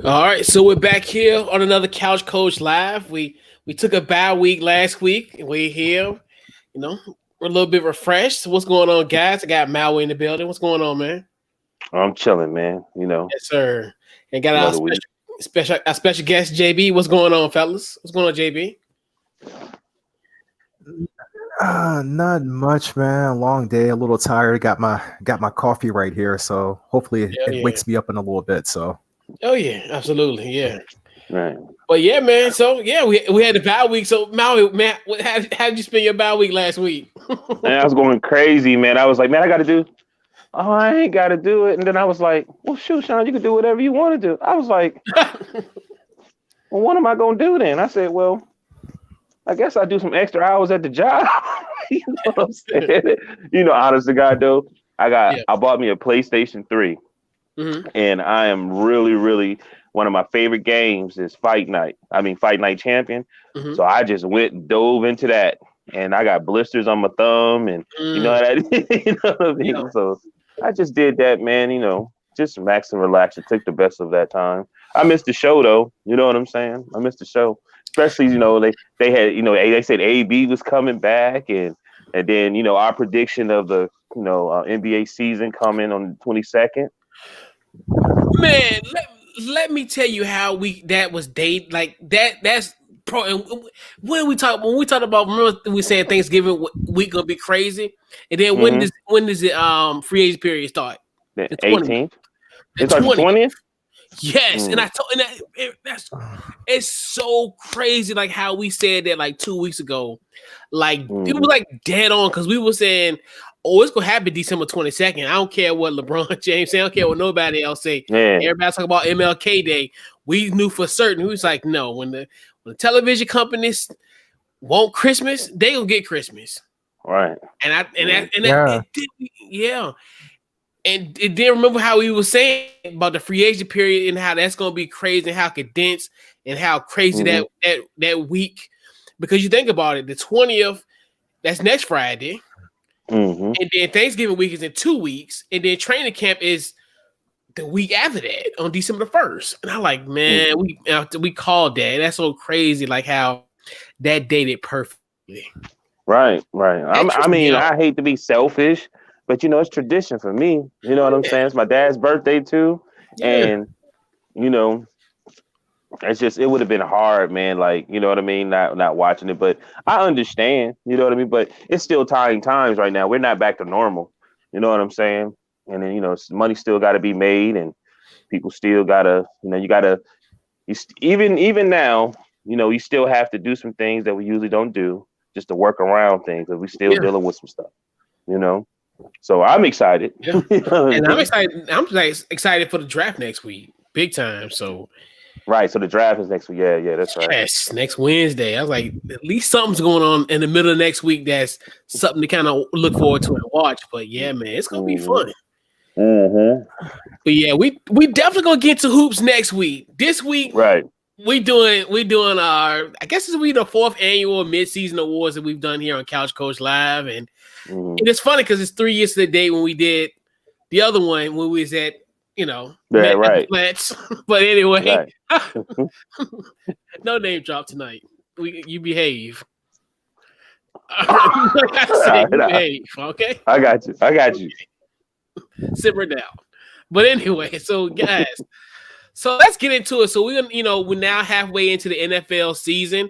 All right, so we're back here on another Couch Coach Live. We took a bye week last week, and we're here. We're a little bit refreshed. So what's going on, guys? I got Maui in the building. What's going on, man? I'm chilling, man. Yes, sir. And got our Another week. special guest, JB. What's going on, fellas? What's going on, JB? Not much, man. Long day, a little tired. Got my coffee right here, so hopefully Hell it yeah. wakes me up in a little bit. So Oh yeah, absolutely, yeah. Right. But yeah, man. So yeah, we had the bye week. So Maui, man, how did you spend your bye week last week? And I was going crazy, man. I was like, man, I got to do. Oh, I ain't got to do it. And then I was like, well, shoot, Sean, you can do whatever you want to do. I was like, well, what am I going to do then? I said, well, I guess I do some extra hours at the job. You know what I'm saying? Honest to God, though, I bought me a PlayStation 3. Mhm. And I am really, really one of my favorite games is Fight Night. I mean, Fight Night Champion. Mhm. So I just dove into that, and I got blisters on my thumb, and you know that. You know what I mean? Yeah. So I just did that, man. Just max and relax. It took the best of that time. I missed the show though. You know what I'm saying? I missed the show, especially they had they said AB was coming back, and then our prediction of the NBA season coming on the 22nd. Man, let me tell you how that was date like that. That's pro. And when we talk about, remember we saying Thanksgiving week gonna be crazy, and then when does it free agent period start? The 20th. 18th. The It's like the 20th. Yes, and I told that's it's so crazy. Like how we said that like 2 weeks ago, like it was like dead on because we were saying, "Oh, it's gonna happen December 22nd." I don't care what LeBron James say. I don't care what nobody else say. Yeah. Everybody's talking about MLK Day. We knew for certain. We was like, no, when the television companies want Christmas, they gonna get Christmas. Right. And then remember how we were saying about the free agent period and how that's going to be crazy and how condensed and how crazy that week. Because you think about it, the 20th, that's next Friday. Mm-hmm. And then Thanksgiving week is in 2 weeks. And then training camp is the week after that on December 1st. And I'm like, man, we called that. That's so crazy, like how that dated perfectly. Right. I hate to be selfish, but it's tradition for me. You know what I'm saying? It's my dad's birthday too. Yeah. And it's just, it would have been hard, man. Like, you know what I mean? Not watching it, but I understand, you know what I mean? But it's still trying times right now. We're not back to normal. You know what I'm saying? And then, money still got to be made, and people still gotta, even now, you still have to do some things that we usually don't do just to work around things, because we still dealing with some stuff, So I'm excited. Yeah. And I'm excited. I'm excited for the draft next week, big time. So, right. So the draft is next week. Yeah, that's right. Yes, next Wednesday. I was like, at least something's going on in the middle of next week. That's something to kind of look forward to and watch. But yeah, man, it's gonna be fun. Mm-hmm. But yeah, we definitely gonna get to hoops next week. This week, right? We doing our, I guess this will be the 4th annual mid-season awards that we've done here on Couch Coach Live, and it's funny because it's 3 years to the day when we did the other one when we was at right. But anyway, no name drop tonight. You behave. You behave, okay? I got you. Simmer down. But anyway, so guys. So let's get into it. So we're now halfway into the NFL season.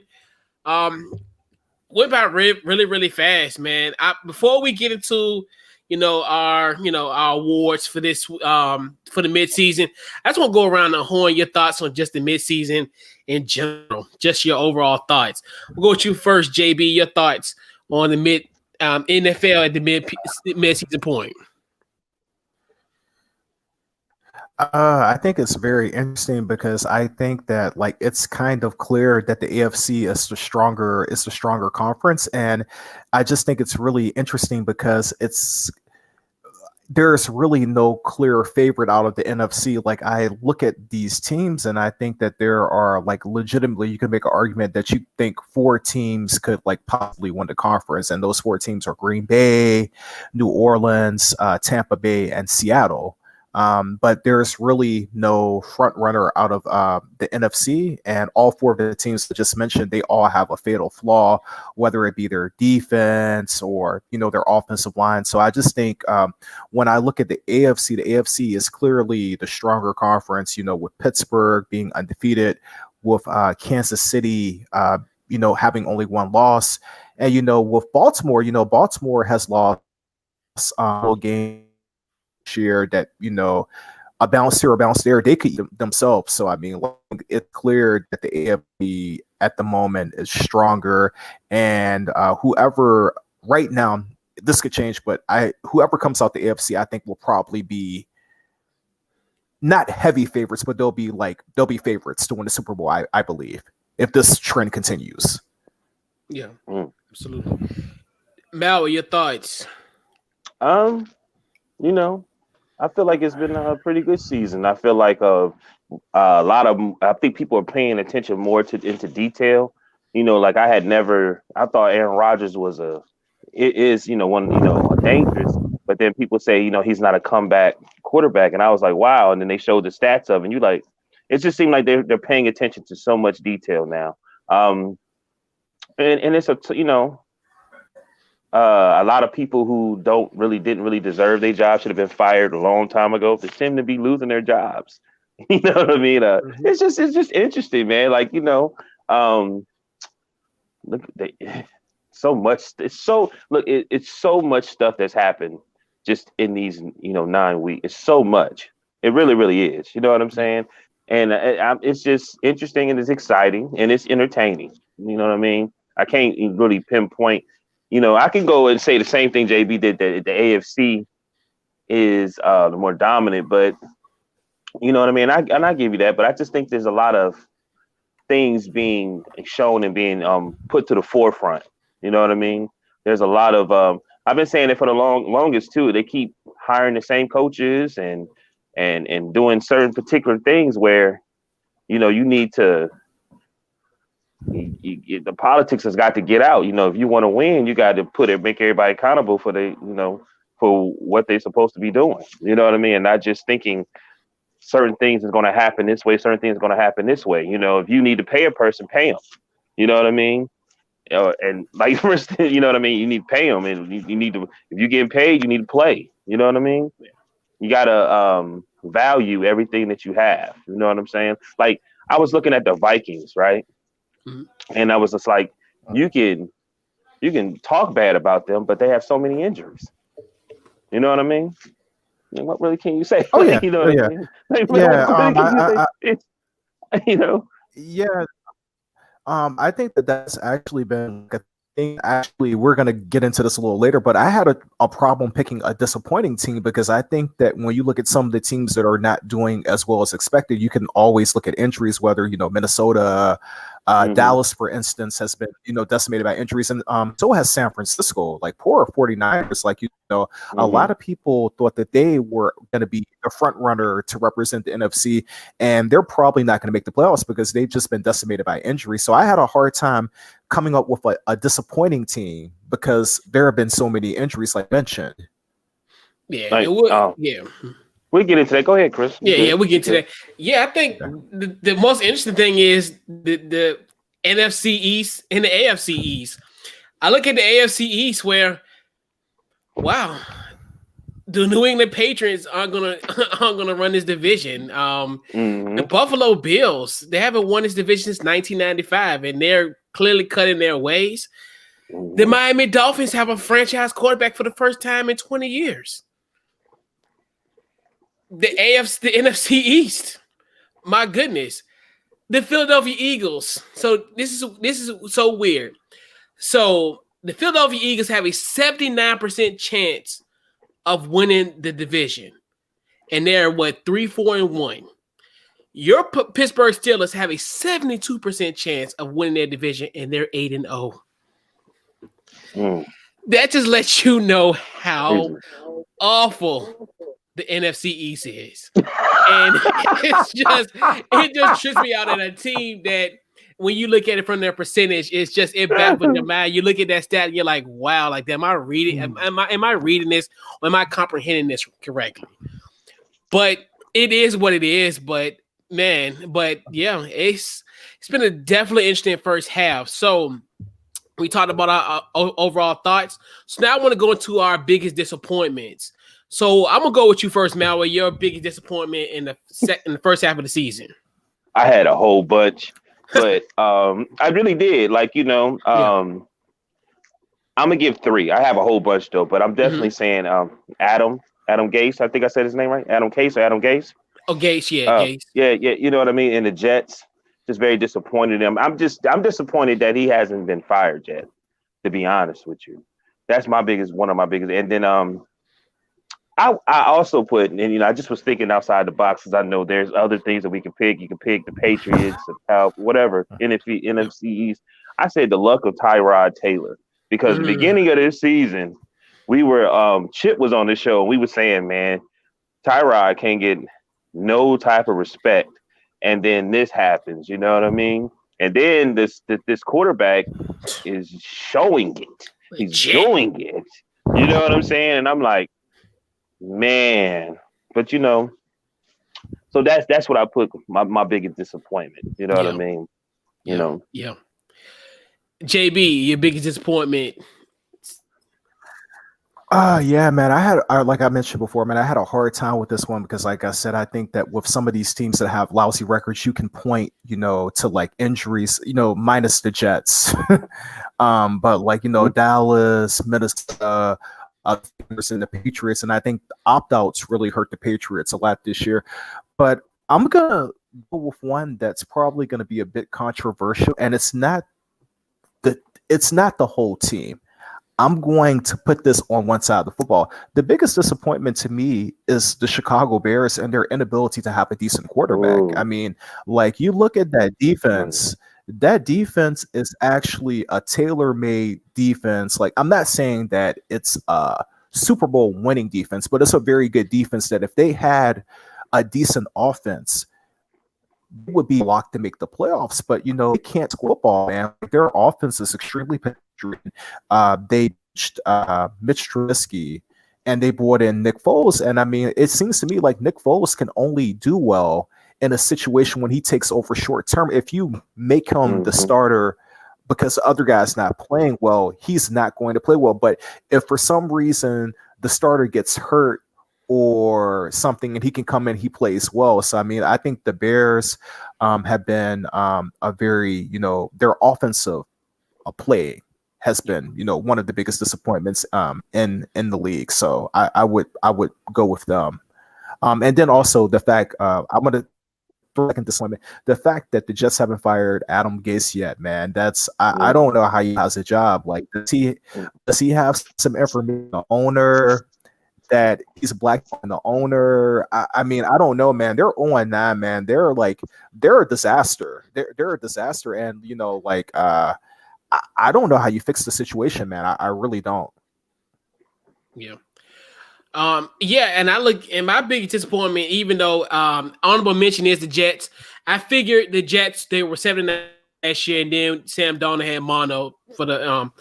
Went by really, really fast, man. Before we get into our awards for this for the midseason, I just want to go around the horn. Your thoughts on just the midseason in general, just your overall thoughts. We'll go with you first, JB. Your thoughts on the NFL at the mid-season point. I think it's very interesting because I think that it's kind of clear that the AFC is the stronger conference, and I just think it's really interesting because there's really no clear favorite out of the NFC. Like, I look at these teams and I think that there are legitimately, you can make an argument that you think 4 teams could possibly win the conference, and those 4 teams are Green Bay, New Orleans, Tampa Bay, and Seattle. But there's really no front runner out of the NFC, and all four of the teams that just mentioned, they all have a fatal flaw, whether it be their defense or their offensive line. So I just think when I look at the AFC is clearly the stronger conference. With Pittsburgh being undefeated, with Kansas City, having only one loss, and with Baltimore, Baltimore has lost a game year that a bounce here, a bounce there, they could eat themselves. So I mean, it's clear that the AFC at the moment is stronger, and whoever right now, this could change, but whoever comes out the AFC, I think will probably be not heavy favorites, but they'll be favorites to win the Super Bowl. I believe, if this trend continues. Yeah, absolutely. Mal, your thoughts? I feel like it's been a pretty good season. I feel like a lot of, I think people are paying attention more into detail. Like I thought Aaron Rodgers is dangerous, but then people say, he's not a comeback quarterback. And I was like, wow. And then they showed the stats of it, and you like, it just seemed like they're paying attention to so much detail now. And it's a lot of people who didn't really deserve their job should have been fired a long time ago. They seem to be losing their jobs. You know what I mean? It's just interesting, man. Like, look, so much. It's so much stuff that's happened just in these 9 weeks. It's so much. It really, really is. You know what I'm saying? And it's just interesting, and it's exciting, and it's entertaining. You know what I mean? I can't really pinpoint. I can go and say the same thing JB did, that the AFC is the more dominant, but you know what I mean? I give you that, but I just think there's a lot of things being shown and being put to the forefront. You know what I mean? There's a lot of I've been saying it for the longest too. They keep hiring the same coaches and doing certain particular things where you need to. The politics has got to get out. If you want to win, you got to make everybody accountable for for what they're supposed to be doing. You know what I mean? And not just thinking certain things is going to happen this way, certain things are going to happen this way. If you need to pay a person, pay them. You know what I mean? And like for instance, you know what I mean? You need to pay them, and you need to. If you're getting paid, you need to play. You know what I mean? You gotta value everything that you have. You know what I'm saying? Like I was looking at the Vikings, right? And I was just like, you can talk bad about them, but they have so many injuries. You know what I mean? And what really can you say? Oh yeah, you know what I mean? Like, Yeah. I think that's actually been a thing. Actually, we're gonna get into this a little later, but I had a problem picking a disappointing team, because I think that when you look at some of the teams that are not doing as well as expected, you can always look at injuries, whether Minnesota. Dallas, for instance, has been, decimated by injuries, and so has San Francisco. Like poor 49ers, a lot of people thought that they were going to be the front runner to represent the NFC, and they're probably not going to make the playoffs because they've just been decimated by injury. So I had a hard time coming up with a disappointing team because there have been so many injuries, like mentioned. Yeah, yeah. We'll get into that. Go ahead, Chris. Yeah, we get to that. Yeah, I think the most interesting thing is the NFC East and the AFC East. I look at the AFC East where, wow, the New England Patriots aren't gonna run this division. The Buffalo Bills, they haven't won this division since 1995, and they're clearly cutting their ways. The Miami Dolphins have a franchise quarterback for the first time in 20 years. The NFC East, my goodness, the Philadelphia Eagles. So this is so weird. So the Philadelphia Eagles have a 79% chance of winning the division, and they're 3-4-1. Your Pittsburgh Steelers have a 72% chance of winning their division, and they're 8-0. That just lets you know how awful the NFC East is. And it just trips me out at a team that when you look at it from their percentage, it baffles your mind. You look at that stat and you're like, wow, like am I reading this or am I comprehending this correctly? But it is what it is. But man, but yeah, it's been a definitely interesting first half. So we talked about our overall thoughts. So now I want to go into our biggest disappointments. So I'm gonna go with you first, Malway. Your biggest disappointment in the first half of the season. I had a whole bunch, but I really did. Like, I'm gonna give 3. I have a whole bunch though, but I'm definitely saying Adam Gase. I think I said his name right. Adam Case or Adam Gase. Oh, Gase, yeah, Gase. Yeah. You know what I mean. And the Jets, just very disappointed in him. I'm disappointed that he hasn't been fired yet. To be honest with you, that's one of my biggest. And then I also put, and I just was thinking outside the box because I know there's other things that we can pick. You can pick the Patriots, whatever, NFC East. I said the luck of Tyrod Taylor because the beginning of this season, we were Chip was on the show and we were saying, man, Tyrod can't get no type of respect, and then this happens. You know what I mean? And then this quarterback is showing it. He's doing it. You know what I'm saying? And I'm like, man, but so that's what I put my biggest disappointment. You know what I mean? Yeah. JB, your biggest disappointment. Yeah, man. Like I mentioned before, man, I had a hard time with this one because, like I said, I think that with some of these teams that have lousy records, you can point, to like injuries, minus the Jets. But like, Dallas, Minnesota, and the Patriots, and I think opt-outs really hurt the Patriots a lot this year. But I'm gonna go with one that's probably gonna be a bit controversial, and it's not the whole team. I'm going to put this on one side of the football. The biggest disappointment to me is the Chicago Bears and their inability to have a decent quarterback. Ooh. I mean, like you look at that defense. That defense is actually a tailor-made defense. Like, I'm not saying that it's a Super Bowl winning defense, but it's a very good defense that if they had a decent offense, they would be locked to make the playoffs. But, they can't score football, man. Their offense is extremely penetrating. They Mitch Trubisky, and they brought in Nick Foles. And, I mean, it seems to me like Nick Foles can only do well in a situation when he takes over short term. If you make him the starter because the other guy's not playing well, he's not going to play well. But if for some reason the starter gets hurt or something and he can come in, he plays well. So, I mean, I think the Bears have been a very, their offensive play has been, one of the biggest disappointments in the league. So I would go with them. And then also the fact I'm going to second disappointment. The fact that the Jets haven't fired Adam Gase yet, man, that's I don't know how he has a job. Like, does he have some information on the owner that he's black on the owner? I mean, I don't know, man. They're 0-9, man. They're a disaster. They're a disaster, and I don't know how you fix the situation, man. I really don't. Yeah. And I look, and my biggest disappointment, even though honorable mention is the Jets, I figured the Jets, they were 7 last year, and then Sam Darnold had mono for the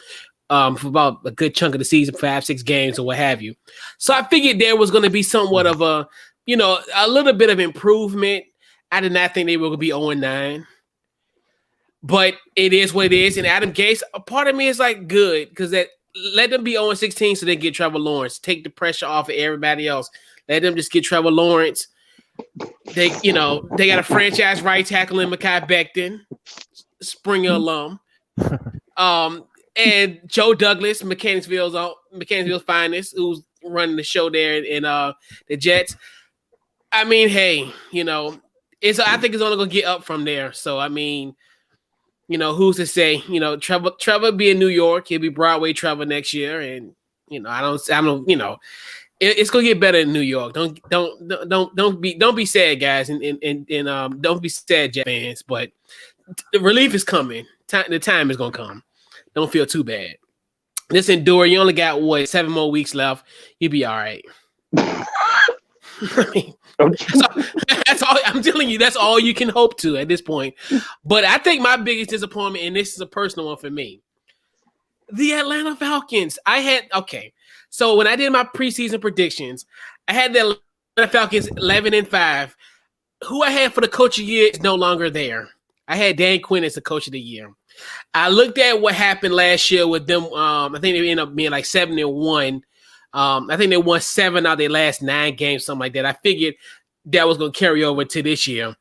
for about a good chunk of the season, 5-6 games or what have you. So I figured there was going to be somewhat of a little bit of improvement. I did not think they were going to be 0-9. But it is what it is. And Adam Gase, a part of me is like, good, because let them be 0-16 so they get Trevor Lawrence. Take the pressure off of everybody else. Let them just get Trevor Lawrence. They got a franchise right tackle in Mekhi Becton, Springer alum. And Joe Douglas, Mechanicsville's finest, who's running the show there in the Jets. I mean, hey, I think it's only gonna get up from there. So I mean, who's to say? Trevor be in New York, he'll be Broadway Trevor next year, and I don't. It's gonna get better in New York. Don't be sad, guys, and don't be sad, Jet fans. But the relief is coming. The time is gonna come. Don't feel too bad. Just endure. You only got 7 more weeks left. You'll be all right. That's all I'm telling you. That's all you can hope to at this point. But I think my biggest disappointment, and this is a personal one for me, the Atlanta Falcons. So when I did my preseason predictions, I had the The Falcons 11-5. Who I had for the coach of the year is no longer there. I had Dan Quinn as the coach of the year. I looked at what happened last year with them. I think they ended up being like 7-1. I think they won 7 out of their last 9 games, something like that. I figured that was going to carry over to this year.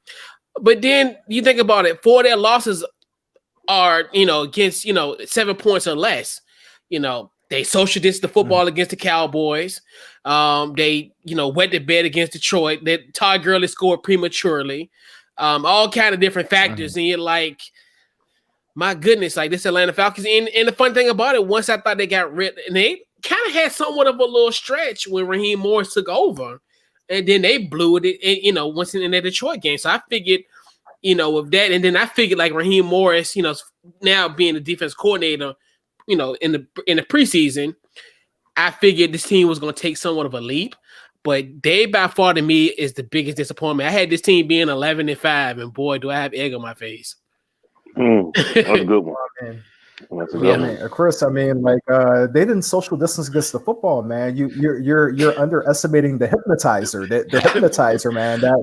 But then you think about it, 4 of their losses are, against, 7 points or less. They social distance the football against the Cowboys. They, wet the bed against Detroit. That Todd Gurley scored prematurely. All kind of different factors. And you're like, my goodness, like this Atlanta Falcons. And the fun thing about it, once I thought they got rid, and they kind of had somewhat of a little stretch when Raheem Morris took over. And then they blew it, and, once in the Detroit game. So I figured, with that, and then I figured like Raheem Morris, now being the defense coordinator, in the preseason, I figured this team was going to take somewhat of a leap. But they, by far, to me, is the biggest disappointment. I had this team being 11-5, and boy, do I have egg on my face. That's a good one. That's a good one. Chris, I mean, like they didn't social distance against the football, man. You're underestimating the hypnotizer. The hypnotizer, man. That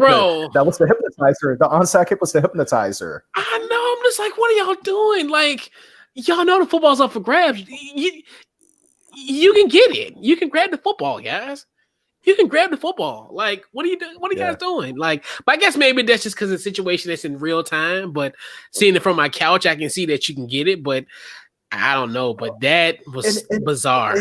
was the hypnotizer. The onside kick was the hypnotizer. I know. I'm just like, what are y'all doing? Like, y'all know the football's up for grabs. You can get it. You can grab the football, guys. You can grab the football. Like, what are you doing? What are you guys doing? Like, but I guess maybe that's just because of the situation that's in real time. But seeing it from my couch, I can see that you can get it. But I don't know. But that was bizarre.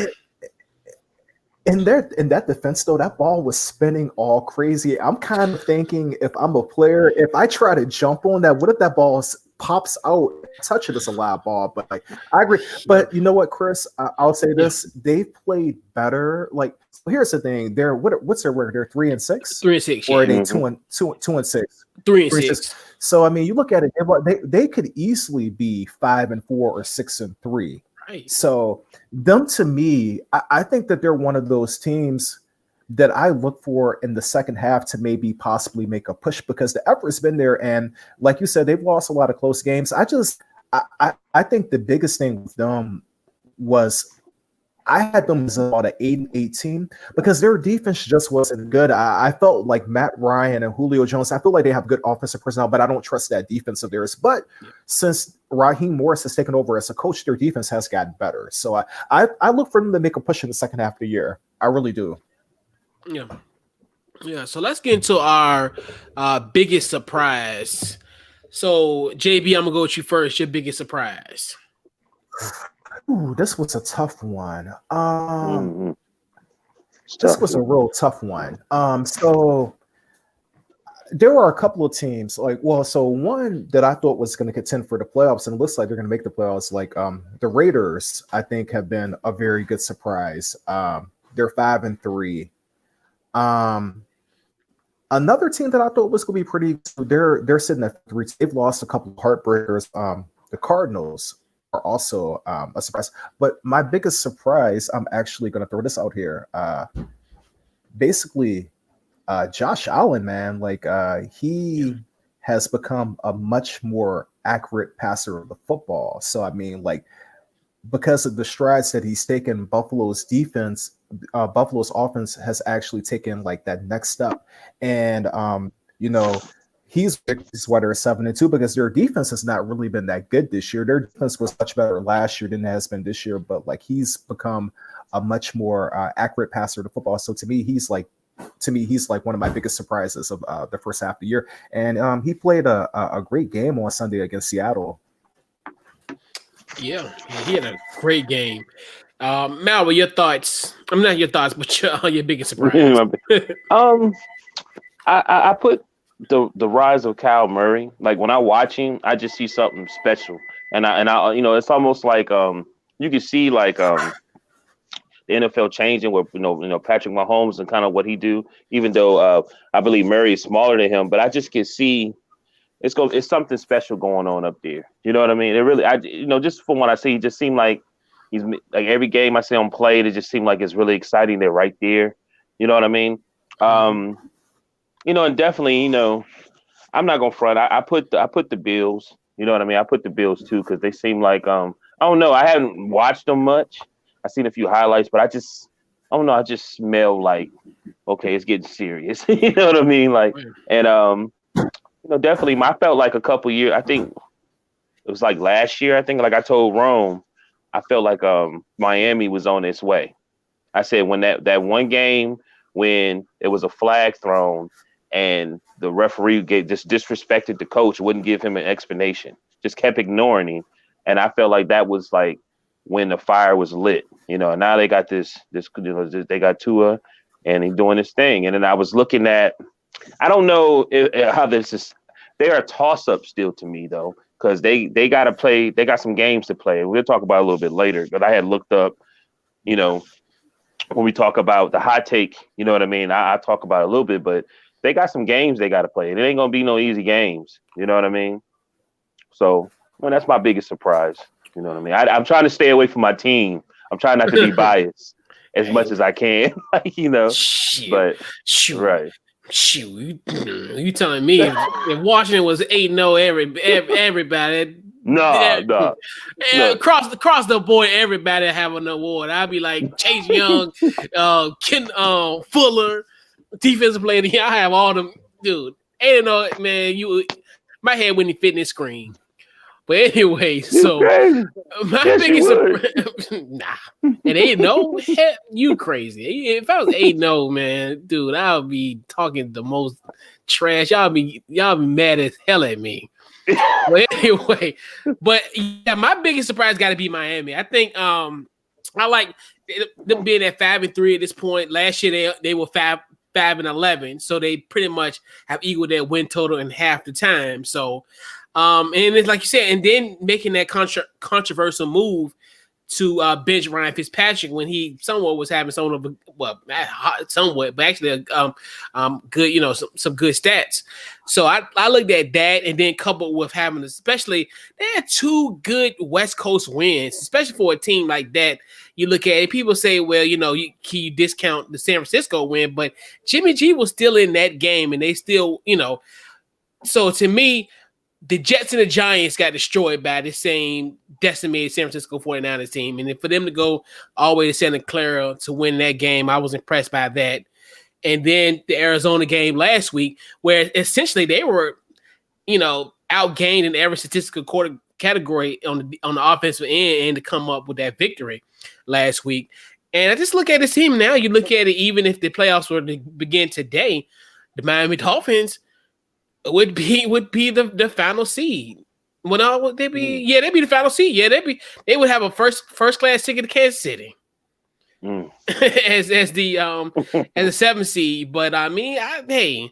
In that defense, though, that ball was spinning all crazy. I'm kind of thinking, if I'm a player, if I try to jump on that, what if that ball pops out? Touch it as a live ball, but like I agree. But you know what, Chris? I'll say this: they've played better. Like, here's the thing: what's their record? They're 3-6, 3-6, or are they 2-6? 3-6. So I mean, you look at it; they could easily be 5-4 or 6-3. Right. So them, to me, I think that they're one of those teams that I look for in the second half to maybe possibly make a push, because the effort's been there. And like you said, they've lost a lot of close games. I think the biggest thing with them was I had them as about an 8-18 because their defense just wasn't good. I felt like Matt Ryan and Julio Jones, I feel like they have good offensive personnel, but I don't trust that defense of theirs. But since Raheem Morris has taken over as a coach, their defense has gotten better. So I look for them to make a push in the second half of the year. I really do. Yeah. So let's get into our biggest surprise. So JB, I'm gonna go with you first. Your biggest surprise. Ooh, this was a tough one. This was a real tough one. So there were a couple of teams, so one that I thought was going to contend for the playoffs, and it looks like they're going to make the playoffs. Like the Raiders, I think, have been a very good surprise. They're 5-3. Another team that I thought was going to be pretty, they're sitting at 3. They've lost a couple of heartbreakers. The Cardinals are also a surprise. But my biggest surprise, I'm actually going to throw this out here. Basically, Josh Allen, man, he has become a much more accurate passer of the football. So, I mean, because of the strides that he's taken, Buffalo's offense has actually taken that next step. And, he's why they're 7-2, because their defense has not really been that good this year. Their defense was much better last year than it has been this year, but he's become a much more accurate passer to football. So to me, he's one of my biggest surprises of the first half of the year. And he played a great game on Sunday against Seattle. Yeah, he had a great game. Mal, what your thoughts? I'm not your thoughts, but your biggest surprise. I put the rise of Kyle Murray. Like when I watch him, I just see something special, and I it's almost like you can see the NFL changing with Patrick Mahomes and kind of what he do. Even though I believe Murray is smaller than him, but I just can see it's something special going on up there. You know what I mean? It really, just from what I see, he just seemed like he's like every game I see him play, it just seemed like it's really exciting. They're right there. You know what I mean? And definitely, I'm not gonna front. I put the Bills. You know what I mean? I put the Bills too because they seem like I don't know. I haven't watched them much. I've seen a few highlights, but I don't know, I just smell like, okay, it's getting serious. You know what I mean? Like, and definitely, I felt like a couple years. I think it was like last year. I think, like I told Rome, I felt like Miami was on its way. I said when that one game when it was a flag thrown and the referee just disrespected the coach, wouldn't give him an explanation, just kept ignoring him, and I felt like that was like when the fire was lit. Now they got this they got Tua, and he's doing this thing, and then I was looking at. I don't know how this is. They are a toss-up still to me though, because they got to play. They got some games to play. We'll talk about it a little bit later. But I had looked up, when we talk about the hot take, you know what I mean. I talk about it a little bit, but they got some games they got to play. It ain't gonna be no easy games. You know what I mean. So, that's my biggest surprise. You know what I mean. I'm trying to stay away from my team. I'm trying not to be biased as much as I can. But shoot. Right. Shoot, you telling me if Washington was 8-0, everybody, no. across the board, everybody have an award. I'd be like Chase Young, Ken Fuller, defensive player. I have all them, dude. 8-0, man. My head wouldn't fit in this screen. But anyway, so my biggest nah, it ain't no you crazy. If I was 8-0, man, dude, I would be talking the most trash. Y'all be mad as hell at me. But anyway, yeah, my biggest surprise got to be Miami. I think I like them being at 5-3 at this point. Last year they were 5-11, so they pretty much have equaled their win total in half the time. So. And it's like you said, and then making that controversial move to bench Ryan Fitzpatrick when he somewhat was having somewhat, but actually good, some good stats. So I looked at that, and then coupled with having, especially they had 2 good West Coast wins, especially for a team like that. You look at it, people say, well, you discount the San Francisco win, but Jimmy G was still in that game, and they still, so to me. The Jets and the Giants got destroyed by the same decimated San Francisco 49ers team. And for them to go all the way to Santa Clara to win that game, I was impressed by that. And then the Arizona game last week, where essentially they were, outgained in every statistical category on the offensive end and to come up with that victory last week. And I just look at this team now. You look at it, even if the playoffs were to begin today, the Miami Dolphins would be the final seed. Well, they'd be the final seed. Yeah, they would have a first class ticket to Kansas City as the 7th seed. But I mean, I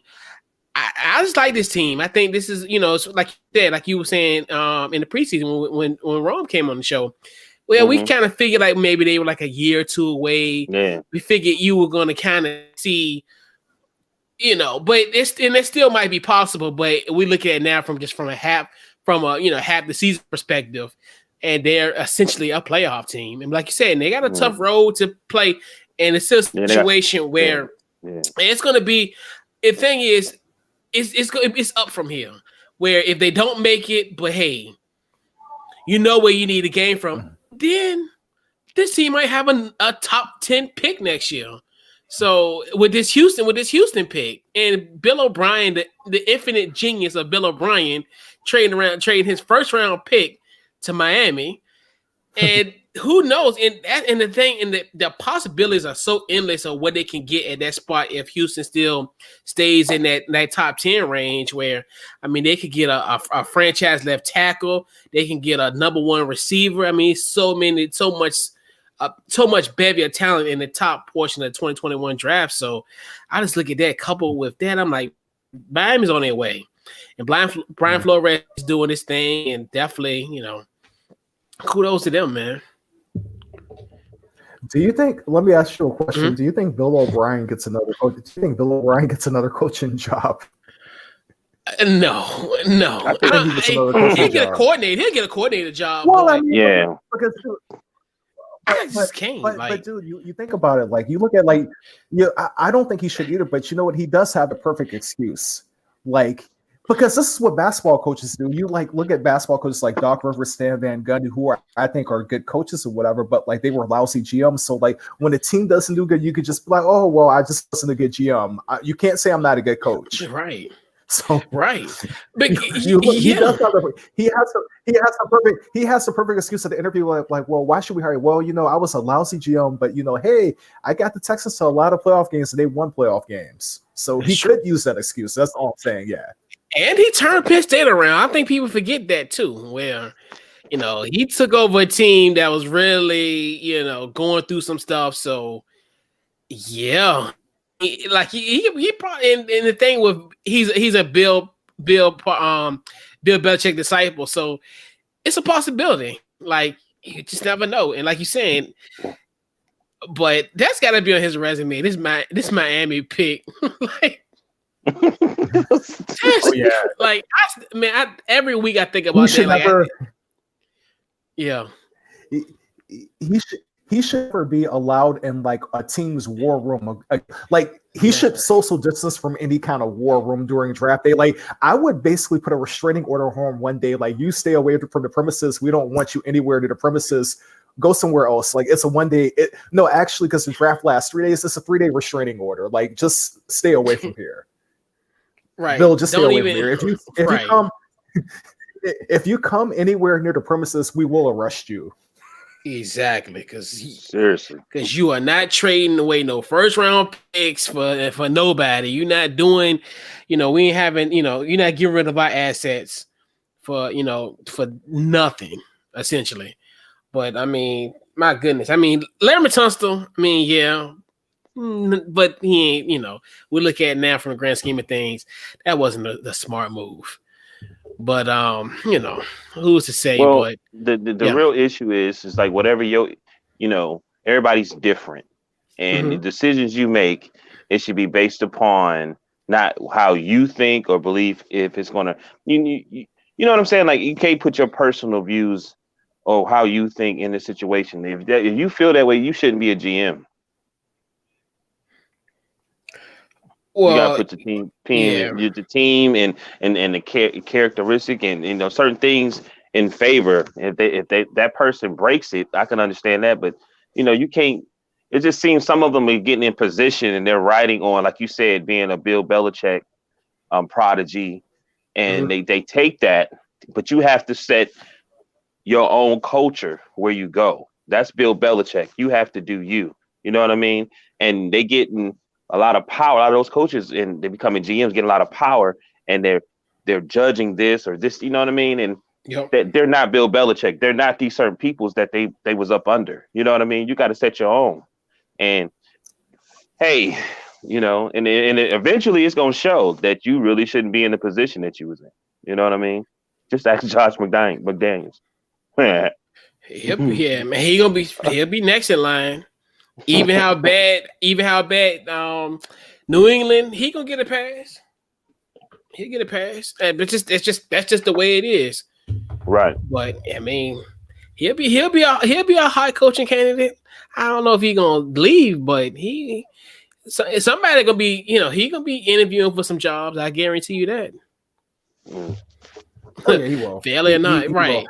just like this team. I think this is like you said, like you were saying in the preseason when Rome came on the show. Well, we kind of figured like maybe they were like a year or 2 away. Yeah. We figured you were going to kind of see. But it still might be possible. But we look at it now from half the season perspective, and they're essentially a playoff team. And like you said, they got a tough road to play, and it's still a situation where it's going to be. The thing is, it's up from here. Where if they don't make it, but hey, where you need a game from, then this team might have a top 10 pick next year. So with this Houston pick and Bill O'Brien, the infinite genius of Bill O'Brien, trading his first round pick to Miami, and who knows? And the possibilities are so endless of what they can get at that spot if Houston still stays in that top 10 range. Where I mean, they could get a franchise left tackle, they can get a number 1 receiver. I mean, so much bevy of talent in the top portion of the 2021 draft. So I just look at that coupled with that. I'm like, Miami's on their way. And Brian Flores is doing his thing. And definitely, kudos to them, man. Do you think, let me ask you a question. Mm-hmm. Do you think Bill O'Brien gets another coach? Do you think Bill O'Brien gets another coaching job? No. He'll get a coordinator. He'll get a coordinator job. Well, I mean, yeah. Because But dude, you think about it, like you look at I don't think he should either, but you know what? He does have the perfect excuse. Like Because this is what basketball coaches do. You like look at basketball coaches like Doc Rivers, Stan Van Gundy, who are I think are good coaches or whatever, but like they were lousy GMs. So like when a team doesn't do good, you could just be like, oh well, I just wasn't a good GM. You can't say I'm not a good coach. Right. So right, but he does have he has the perfect excuse at the interview like, well, why should we hire you? Well, I was a lousy GM, but hey, I got the Texans to a lot of playoff games and they won playoff games, so he could use that excuse. That's all I'm saying. Yeah, and he turned Penn State around. I think people forget that too. Where he took over a team that was really going through some stuff. So yeah. He probably and the thing with he's a Bill Belichick disciple, so it's a possibility. Like you just never know, and like you're saying, but that's got to be on his resume. This Miami pick, like, oh, yeah. Like every week I think about that. Like, yeah, he should never be allowed in like a team's war room. Like he should social distance from any kind of war room during draft day. Like I would basically put a restraining order on him one day. Like you stay away from the premises. We don't want you anywhere to the premises. Go somewhere else. Like it's a 1 day. No, actually, because the draft lasts 3 days, it's a 3 day restraining order. Like just stay away from here. Right. Bill, just stay away from here. If you come anywhere near the premises, we will arrest you. Exactly, because you are not trading away no first round picks for nobody. You're not doing, we ain't having, you're not getting rid of our assets for nothing essentially. But I mean, my goodness, I mean, Larry Tunstall, yeah, but he ain't. We look at it now from the grand scheme of things, that wasn't the smart move. But who's to say? Well, but the real issue is like whatever everybody's different, and the decisions you make, it should be based upon not how you think or believe if it's gonna. You know what I'm saying? Like you can't put your personal views or how you think in the situation. If you feel that way, you shouldn't be a GM. Well, you gotta put the team and the characteristic and certain things in favor. If that person breaks it, I can understand that, but you can't. It just seems some of them are getting in position and they're riding on, like you said, being a Bill Belichick prodigy, and they take that, but you have to set your own culture where you go. That's Bill Belichick. You have to do you. You know what I mean? And they getting a lot of power. A lot of those coaches and they're becoming GMs, getting a lot of power, and they're judging this or this. You know what I mean? And they're not Bill Belichick. They're not these certain peoples that they was up under. You know what I mean? You got to set your own. And hey, and eventually it's gonna show that you really shouldn't be in the position that you was in. You know what I mean? Just ask Josh McDaniels. He'll be next in line. Even how bad New England, he gonna get a pass. He'll get a pass. But that's just the way it is. Right. But I mean, he'll be a high coaching candidate. I don't know if he's gonna leave, but somebody gonna be, he gonna be interviewing for some jobs. I guarantee you that. Oh, yeah, he will. Fairly or not, he right. Will.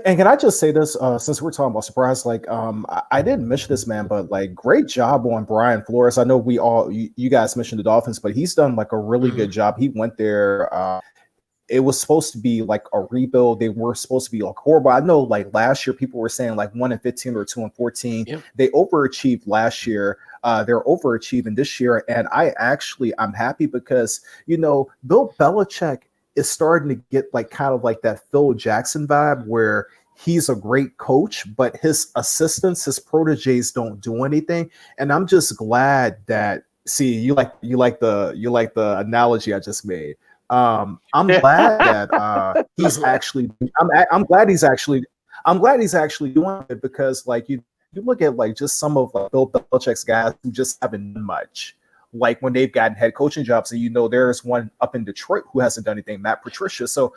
And can I just say this, since we're talking about surprise, like I didn't mention this, man, but like great job on Brian Flores. I know you guys mentioned the Dolphins, but he's done like a really good job. He went there. It was supposed to be like a rebuild. They were supposed to be like horrible. I know like last year people were saying like 1-15 or 2-14. Yep. They overachieved last year. They're overachieving this year. And I'm happy because, Bill Belichick is starting to get like kind of like that Phil Jackson vibe where he's a great coach, but his assistants, his proteges don't do anything. And I'm just glad that you like the analogy I just made. I'm glad that he's actually I'm glad he's actually doing it because like you look at like just some of like Bill Belichick's guys who just haven't done much. Like when they've gotten head coaching jobs, and there's one up in Detroit who hasn't done anything, Matt Patricia. So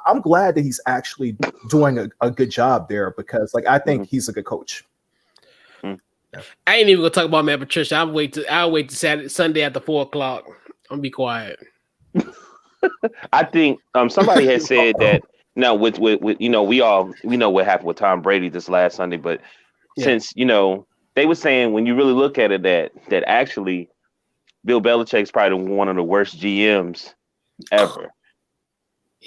I'm glad that he's actually doing a good job there because like I think he's a good coach. I ain't even gonna talk about Matt Patricia. I'll wait to Sunday after 4:00. I'm gonna be quiet. I think somebody had said that now with we know what happened with Tom Brady this last Sunday, but Yeah. since they were saying when you really look at it that actually Bill Belichick's probably one of the worst GMs ever.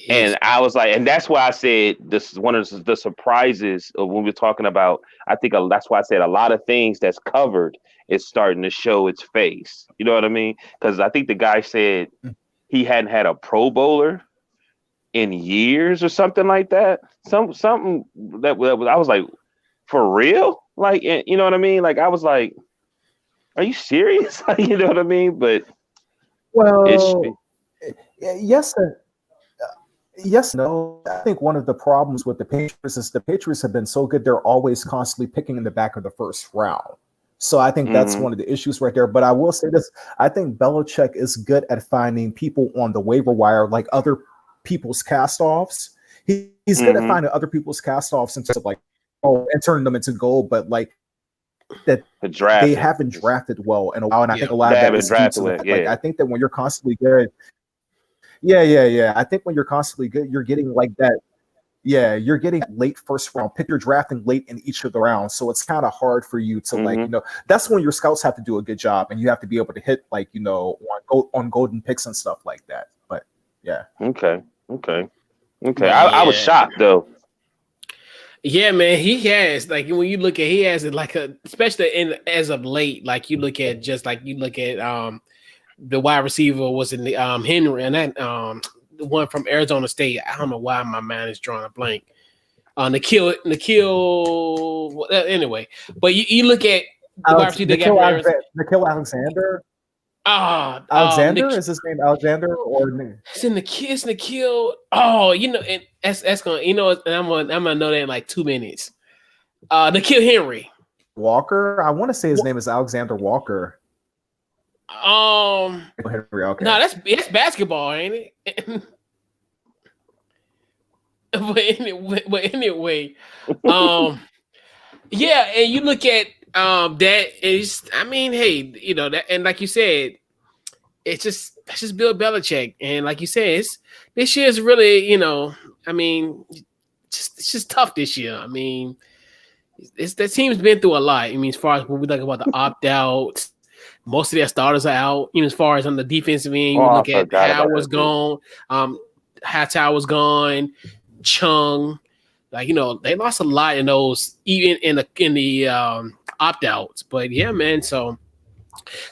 And I was like, and that's why I said this is one of the surprises of when we're talking about. I think that's why I said a lot of things that's covered is starting to show its face. You know what I mean? Because I think the guy said he hadn't had a Pro Bowler in years or something like that. Something that was, I was like, for real? Like, you know what I mean? Like, I was like, are you serious? You know what I mean? But well, yes. Yes, no. I think one of the problems with the Patriots is the Patriots have been so good, they're always constantly picking in the back of the first round. So I think that's one of the issues right there. But I will say this, I think Belichick is good at finding people on the waiver wire, like other people's cast-offs. He's good at finding other people's cast-offs and stuff like, and turning them into gold, but like that they haven't drafted well in a while. And I think a lot of that is due to like, I think that when you're constantly good, yeah. I think when you're constantly good, you're getting like that. Yeah, you're getting late first round pick. You're drafting late in each of the rounds, so it's kind of hard for you to that's when your scouts have to do a good job, and you have to be able to hit on golden picks and stuff like that. But yeah. Okay. I was shocked though. Yeah, man, he has when you look at he has it especially as of late. Like you look at the wide receiver was in the Henry, and that the one from Arizona State. I don't know why my mind is drawing a blank. Nikhil. Anyway, but you look at the wide receiver. Nikhil Alexander. Alexander is his name Alexander or it's Nikhil. Oh, and that's gonna and I'm gonna know that in like 2 minutes. Nikhil Henry Walker. I want to say his name is Alexander Walker. Okay. No, that's basketball, ain't it? but anyway, yeah, and you look at that is, I mean, hey, that, and like you said, that's just Bill Belichick, and like you said, this year is really, I mean, it's just tough this year. I mean, that team's been through a lot. I mean, as far as when we talk about the opt-outs. Most of their starters are out. Even as far as on the defensive end, you look at Howard's gone, Hightower's gone, Chung. They lost a lot in those, even in the opt-outs. But yeah, man. So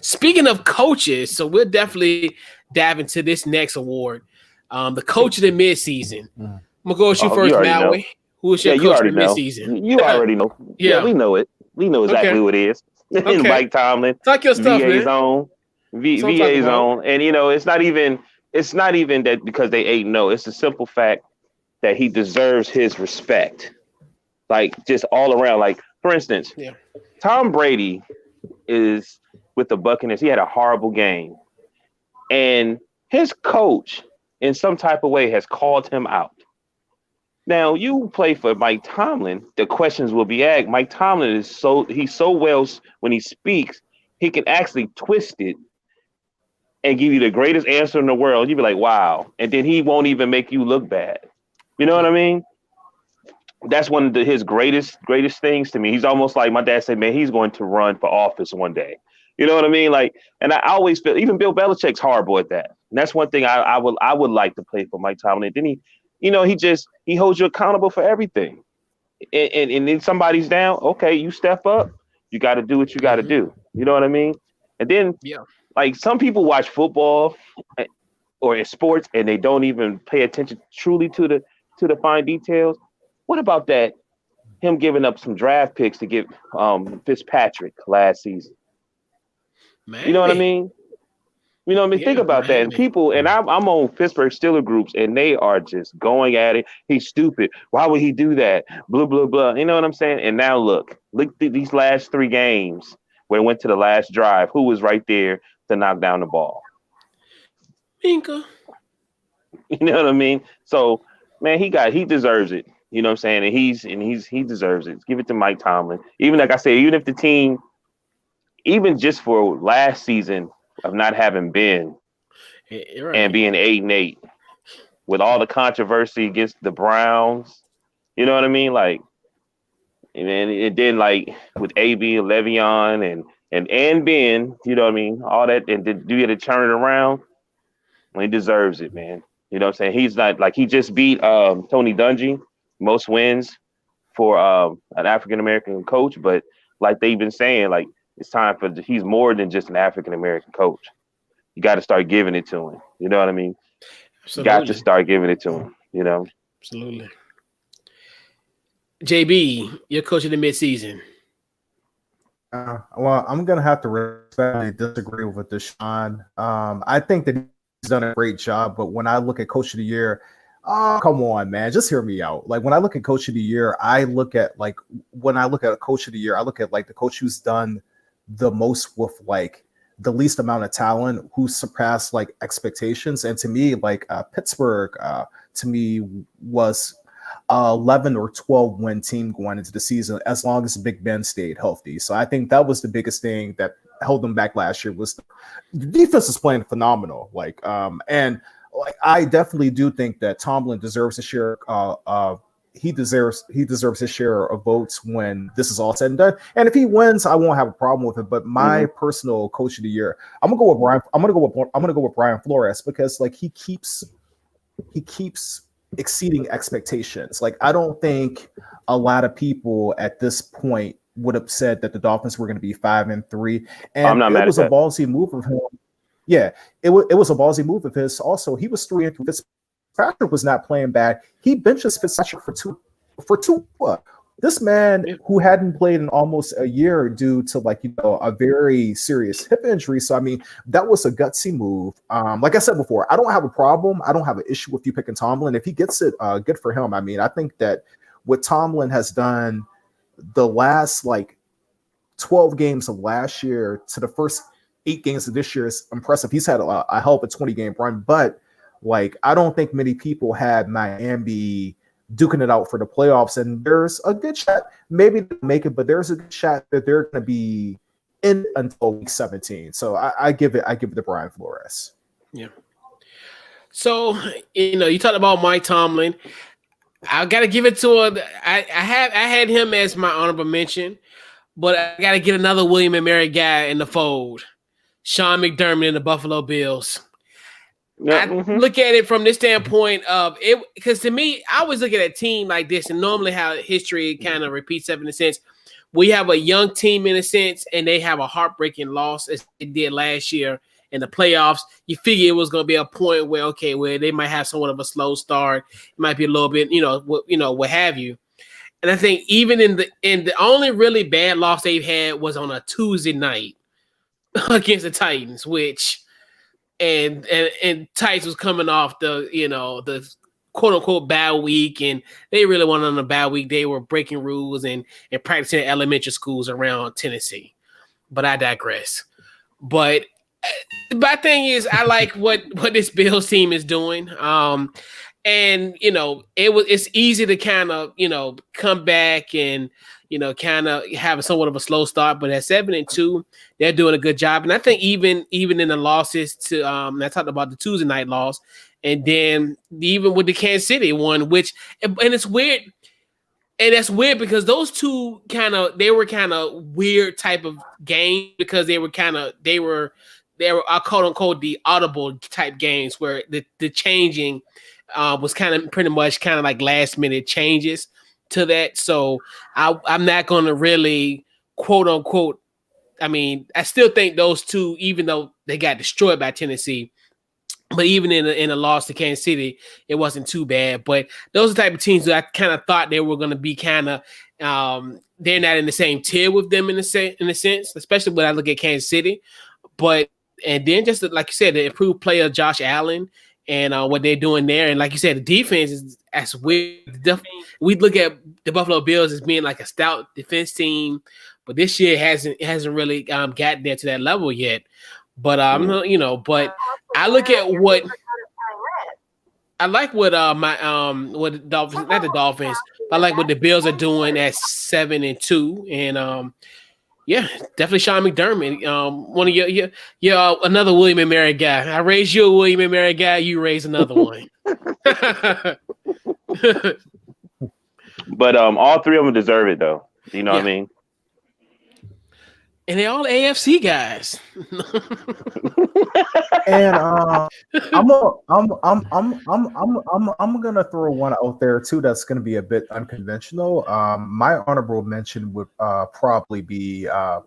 speaking of coaches, so we'll definitely dive into this next award, the coach of the midseason. I'm gonna go with you first, Maui. Who is your coach of the midseason? You already know. Yeah, we know it. We know exactly who it is. Okay. Mike Tomlin, talk your stuff, VA zone, VA zone, and it's not even that because they 8-0. It's the simple fact that he deserves his respect, like just all around. Like for instance, Tom Brady is with the Buccaneers. He had a horrible game, and his coach, in some type of way, has called him out. Now you play for Mike Tomlin, the questions will be asked. Mike Tomlin he's so well when he speaks, he can actually twist it and give you the greatest answer in the world. You'd be like, wow. And then he won't even make you look bad. You know what I mean? That's one of his greatest things to me. He's almost like my dad said, man, he's going to run for office one day. You know what I mean? Like, and I always feel even Bill Belichick's horrible at that. And that's one thing I would like to play for Mike Tomlin. Then he holds you accountable for everything. And then somebody's down. Okay, you step up. You got to do what you got to do. You know what I mean? And then, like some people watch football or in sports and they don't even pay attention truly to the fine details. What about that? Him giving up some draft picks to get Fitzpatrick last season. Man. You know what I mean? You know what I mean? Think about that. And people, and I'm on Pittsburgh Steelers groups, and they are just going at it. He's stupid. Why would he do that? Blah, blah, blah. You know what I'm saying? And now look at these last 3 games where it went to the last drive. Who was right there to knock down the ball? Minka. You know what I mean? So, man, he deserves it. You know what I'm saying? And he deserves it. Give it to Mike Tomlin. Even like I said, even if the team, even just for last season, of not having been Right. and being 8-8 with all the controversy against the Browns. You know what I mean? Like, and then like with AB, Le'Veon, and Ben. You know what I mean? All that, and do you get to turn it around? Well, he deserves it, man. You know what I'm saying? He's not like he just beat Tony Dungy, most wins for an African American coach, but like they've been saying, like it's time for he's more than just an African American coach. You got to start giving it to him. You know what I mean? Absolutely. You got to start giving it to him. You know? Absolutely. JB, you're coaching the midseason. Well, I'm gonna have to respectfully disagree with Deshaun. I think that he's done a great job, but when I look at Coach of the Year, oh come on, man, just hear me out. Like when I look at Coach of the Year, I look at a Coach of the Year, I look at like the coach who's done the most with like the least amount of talent, who surpassed like expectations, and to me, like Pittsburgh, to me was 11 or 12 win team going into the season as long as Big Ben stayed healthy. So I think that was the biggest thing that held them back last year was the defense is playing phenomenal. And I definitely do think that Tomlin deserves a share. He deserves his share of votes when this is all said and done. And if he wins, I won't have a problem with it. But my personal coach of the year, I'm gonna go with Brian Flores because like he keeps exceeding expectations. Like I don't think a lot of people at this point would have said that the Dolphins were going to be 5-3, and I'm not mad it was at a that. ballsy move of him. Yeah, it was a ballsy move of his. Also, he was 3-3. Fitzpatrick was not playing bad. He benches Fitzpatrick for two. This man who hadn't played in almost a year due to a very serious hip injury. So I mean, that was a gutsy move. Like I said before, I don't have a problem. I don't have an issue with you picking Tomlin. If he gets it, good for him. I mean, I think that what Tomlin has done the last 12 games of last year to the first 8 games of this year is impressive. He's had a hell of a 20-game run, but I don't think many people had Miami duking it out for the playoffs, and there's a good shot, maybe to make it, but there's a good shot that they're going to be in until week 17. So I give it to Brian Flores. Yeah. So you talked about Mike Tomlin. I got to give it to her. I had him as my honorable mention, but I got to get another William and Mary guy in the fold. Sean McDermott and the Buffalo Bills. I look at it from this standpoint of it, because to me, I always look at a team like this, and normally how history kind of repeats itself in a sense. We have a young team in a sense, and they have a heartbreaking loss as they did last year in the playoffs. You figure it was going to be a point where they might have somewhat of a slow start. It might be a little bit, what have you. And I think even in the only really bad loss they've had was on a Tuesday night against the Titans, which. And Tights was coming off the quote unquote bad week, and they really went on a bad week. They were breaking rules and practicing at elementary schools around Tennessee. But I digress. But my thing is, I like what this Bills team is doing. And it's easy to kind of come back and kind of have somewhat of a slow start, but at 7-2, they're doing a good job. And I think even in the losses to I talked about the Tuesday night loss, and then even with the Kansas City one, and it's weird. And that's weird because those two they were kind of weird type of game, because they were quote unquote the audible type games where the changing was kind of pretty much like last minute changes to that. So I'm not going to really quote unquote. I mean, I still think those two, even though they got destroyed by Tennessee, but even in a loss to Kansas City, it wasn't too bad. But those are the type of teams that I kind of thought they were going to be they're not in the same tier with them in a sense, especially when I look at Kansas City. And then just like you said, the improved play of Josh Allen and what they're doing there. And like you said, the defense is as weird. We look at the Buffalo Bills as being like a stout defense team, but this year hasn't really gotten there to that level yet. But but I look at what I like what what the Dolphins, not the Dolphins, but I like what the Bills are doing at 7-2, and Yeah, definitely Sean McDermott. One of your another William and Mary guy. I raised you a William and Mary guy. You raise another one. But all three of them deserve it, though. You know what I mean? And they're all AFC guys. And I'm gonna throw one out there too that's gonna be a bit unconventional. My honorable mention would probably be Sean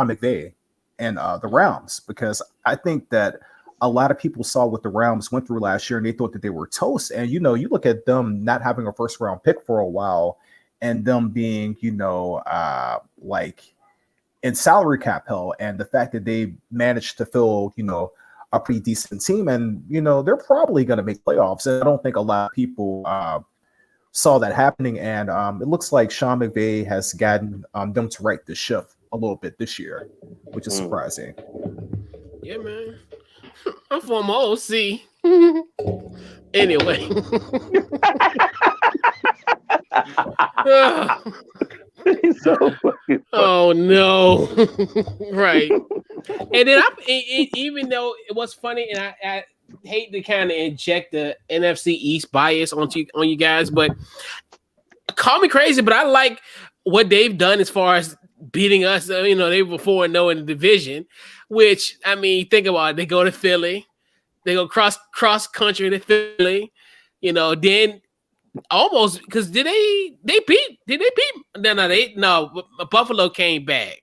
McVay and the Rams, because I think that a lot of people saw what the Rams went through last year and they thought that they were toast. And you look at them not having a first round pick for a while, and them being like in salary cap hell, and the fact that they managed to fill, a pretty decent team, and they're probably going to make playoffs. And I don't think a lot of people saw that happening. And it looks like Sean McVay has gotten them to right the ship a little bit this year, which is surprising. Yeah, man. I'm former OC. Anyway. So fucking oh no. Right. And then even though it was funny, and I hate to kind of inject the NFC East bias on you guys, but call me crazy, but I like what they've done as far as beating us. They were 4-0 in the division, which, I mean, think about it. They go to Philly, they go cross country to Philly, then almost, because did they beat? No, Buffalo came back.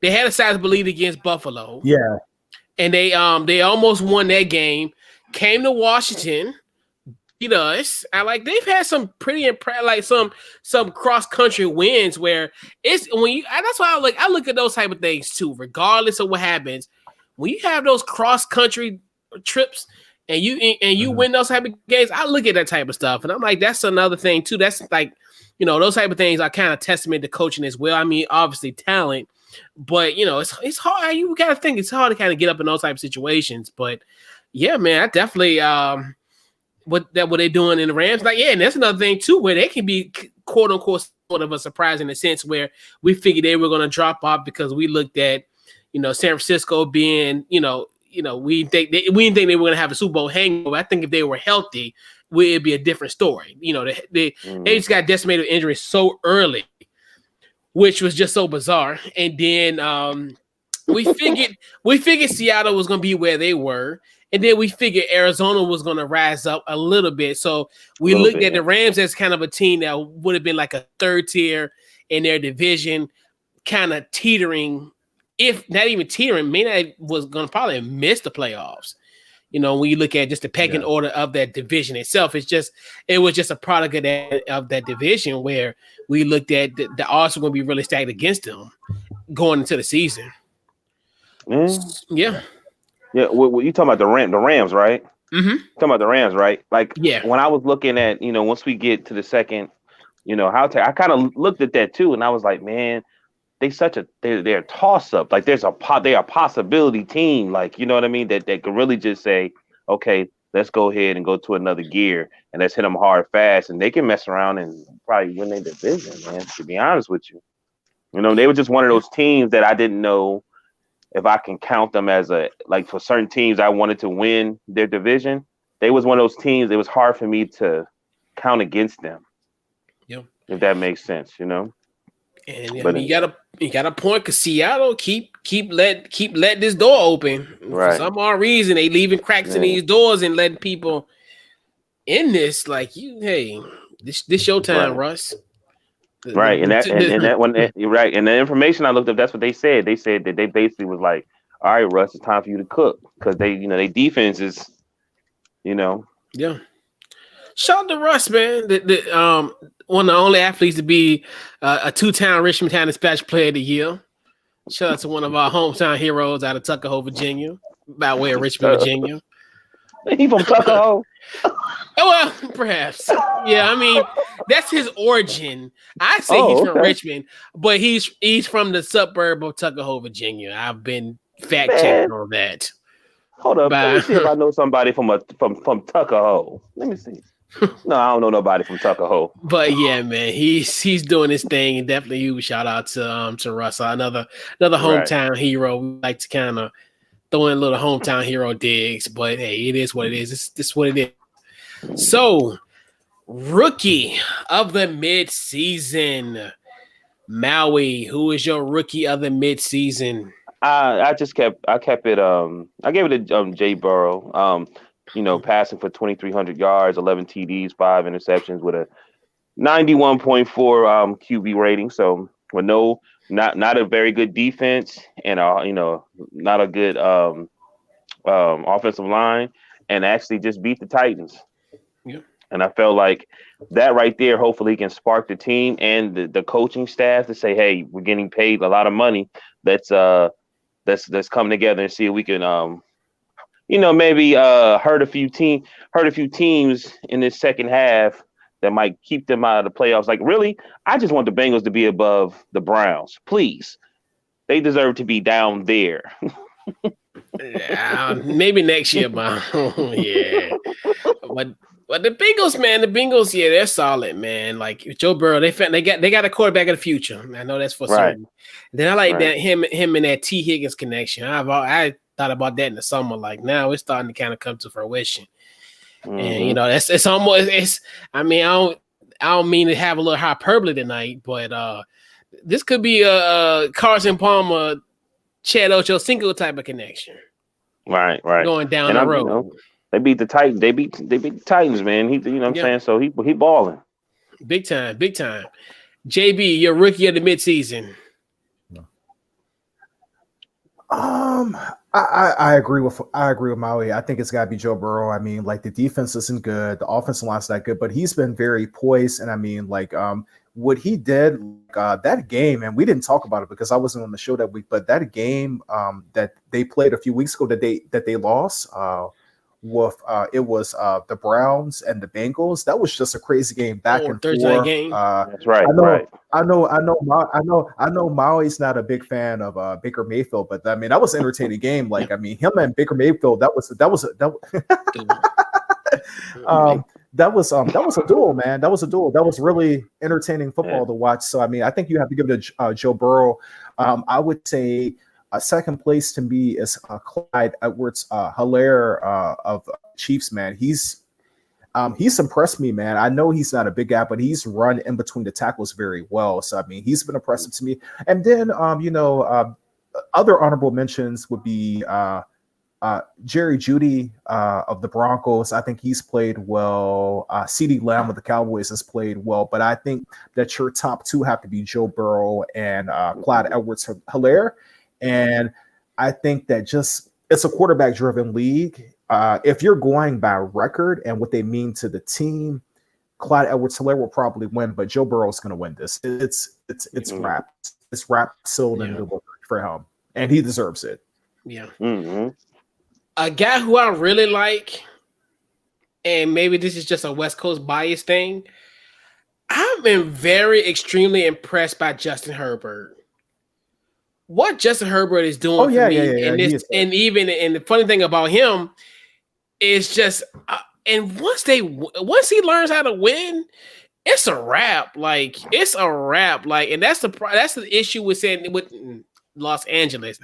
They had a sizable lead against Buffalo. Yeah. And they almost won that game. Came to Washington, beat us. They've had some pretty some cross country wins where it's that's why I look at those type of things too, regardless of what happens. When you have those cross country trips and you win those type of games, I look at that type of stuff and I'm like, that's another thing too. That's those type of things are kind of testament to coaching as well. I mean, obviously talent, but it's hard. You got to think it's hard to kind of get up in those type of situations. But yeah, man, I definitely what they're doing in the Rams. And that's another thing too, where they can be quote unquote sort of a surprise in a sense where we figured they were going to drop off because we looked at San Francisco being we didn't think they were going to have a Super Bowl hangover. I think if they were healthy, it'd be a different story. They just got decimated with injuries so early, which was just so bizarre. And then we figured Seattle was going to be where they were. And then we figured Arizona was going to rise up a little bit. So we looked at the Rams as kind of a team that would have been like a third tier in their division, kind of teetering, if not even teetering, was going to probably miss the playoffs. When you look at just the pecking order of that division itself, it was just a product of that division where we looked at the odds were going to be really stacked against them going into the season. Yeah. Yeah, well, you talking about the Rams, right? Mm-hmm. Talking about the Rams, right? When I was looking at, once we get to the second, I kind of looked at that too, and I was like, man, they're a toss up. They're a possibility team. You know what I mean? That could really just say, okay, let's go ahead and go to another gear and let's hit them hard fast, and they can mess around and probably win their division, man. To be honest with you, they were just one of those teams that I didn't know if I can count them as for certain teams I wanted to win their division. They was one of those teams. It was hard for me to count against them. Yeah, if that makes sense, And you got a point because Seattle keep letting this door open. Right. For some odd reason, they leaving cracks in these doors and letting people in this. Hey, this your time, Russ. Right, and that one, right, and the information I looked up, that's what they said. They said that they basically was like, "All right, Russ, it's time for you to cook," because they defense is, Yeah. Shout out to Russ, man. One of the only athletes to be a two-time Richmond Town Dispatch Player of the Year. Shout out to one of our hometown heroes out of Tuckahoe, Virginia, by way of Richmond, Virginia. He from Tuckahoe. Well, perhaps. Yeah, I mean, that's his origin. I say he's from Richmond, but he's from the suburb of Tuckahoe, Virginia. I've been fact-checking on that. Hold up. Let me see if I know somebody from Tuckahoe. Let me see. No, I don't know nobody from Tuckahoe. But yeah, man, he's doing his thing, and definitely huge shout out to Russell, another hometown hero. We like to kind of throw in a little hometown hero digs, but hey, it is what it is. It's what it is. So, rookie of the mid-season, Maui. Who is your rookie of the mid-season? I kept it. I gave it to Jay Burrow. Passing for 2,300 yards, 11 TDs, 5 interceptions with a 91.4 QB rating. So with not a very good defense and not a good offensive line, and actually just beat the Titans. Yeah. And I felt like that right there, hopefully can spark the team and the coaching staff to say, hey, we're getting paid a lot of money. Let's come together and see if we can maybe hurt a few teams in this second half that might keep them out of the playoffs. Like, really, I just want the Bengals to be above the Browns. Please. They deserve to be down there. Yeah, maybe next year, but yeah. But the Bengals, man, yeah, they're solid, man. Like Joe Burrow, they got a quarterback of the future. I know that's for certain. Then I like that him and that T. Higgins connection. I thought about that in the summer. Like now it's starting to kind of come to fruition. And it's almost I don't mean to have a little hyperbole tonight, but this could be a Carson Palmer, Chad Ochocinco type of connection. Right. Going down the road. They beat the Titans. They beat the Titans, man. I'm saying? So he balling. Big time. JB, your rookie of the midseason. I agree with Maui. I think it's got to be Joe Burrow. I mean, like the defense isn't good, the offensive line's not good, but he's been very poised. And I mean, like what he did that game, and we didn't talk about it because I wasn't on the show that week, but that game that they played a few weeks ago that they lost. It was the Browns and the Bengals. That was just a crazy game back and Thursday forth. Game. That's right. I know Maui's not a big fan of Baker Mayfield, but I mean that was an entertaining game. Like I mean, him and Baker Mayfield, that was a duel, man. That was a duel. That was really entertaining football to watch. So I mean, I think you have to give it to Joe Burrow. I would say. Second place to me is Clyde Edwards-Helaire of Chiefs, man. He's impressed me, man. I know he's not a big guy, but he's run in between the tackles very well. So I mean, he's been impressive to me. And then other honorable mentions would be Jerry Jeudy of the Broncos. I think he's played well. CeeDee Lamb of the Cowboys has played well, but I think that your top two have to be Joe Burrow and Clyde Edwards-Helaire. And I think that it's a quarterback-driven league. If you're going by record and what they mean to the team, Clyde Edwards-Helaire will probably win, but Joe Burrow's going to win this. It's wrapped. It's wrapped, sealed, and delivered for him, and he deserves it. Yeah. Mm-hmm. A guy who I really like, and maybe this is just a West Coast bias thing, I've been extremely impressed by Justin Herbert. What Justin Herbert is doing for me, and the funny thing about him is just, and once he learns how to win, it's a wrap. Like it's a wrap. Like, and that's the issue with Los Angeles.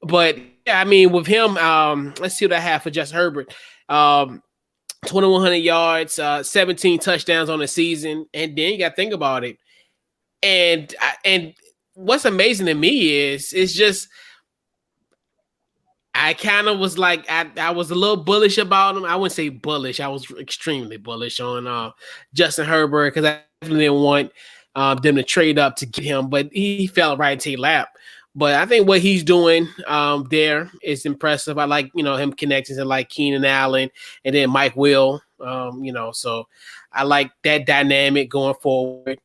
But yeah, I mean, with him, let's see what I have for Justin Herbert. 2,100 yards, 17 touchdowns on the season, and then you got to think about it, and what's amazing to me is just I kind of was like I was a little bullish about him. I wouldn't say bullish. I was extremely bullish on Justin Herbert because I definitely didn't want them to trade up to get him, but he fell right into your lap. But I think what he's doing there is impressive. I like him connecting to like Keenan Allen and then Mike Will. So I like that dynamic going forward.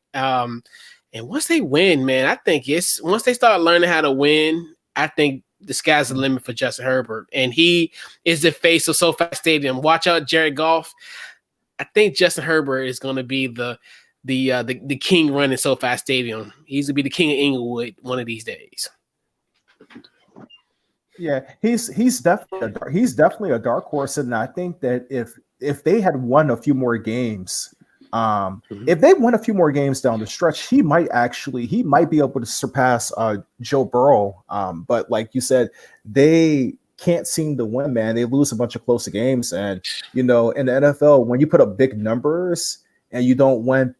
And once they win, man, I think once they start learning how to win, I think the sky's the limit for Justin Herbert. And he is the face of SoFi Stadium. Watch out, Jared Goff. I think Justin Herbert is going to be the king running SoFi Stadium. He's going to be the king of Inglewood one of these days. Yeah, he's definitely a dark horse, and I think that if they had won a few more games, if they won a few more games down the stretch, he might be able to surpass Joe Burrow. But like you said, they can't seem to win, man. They lose a bunch of close games, and in the NFL, when you put up big numbers and you don't win,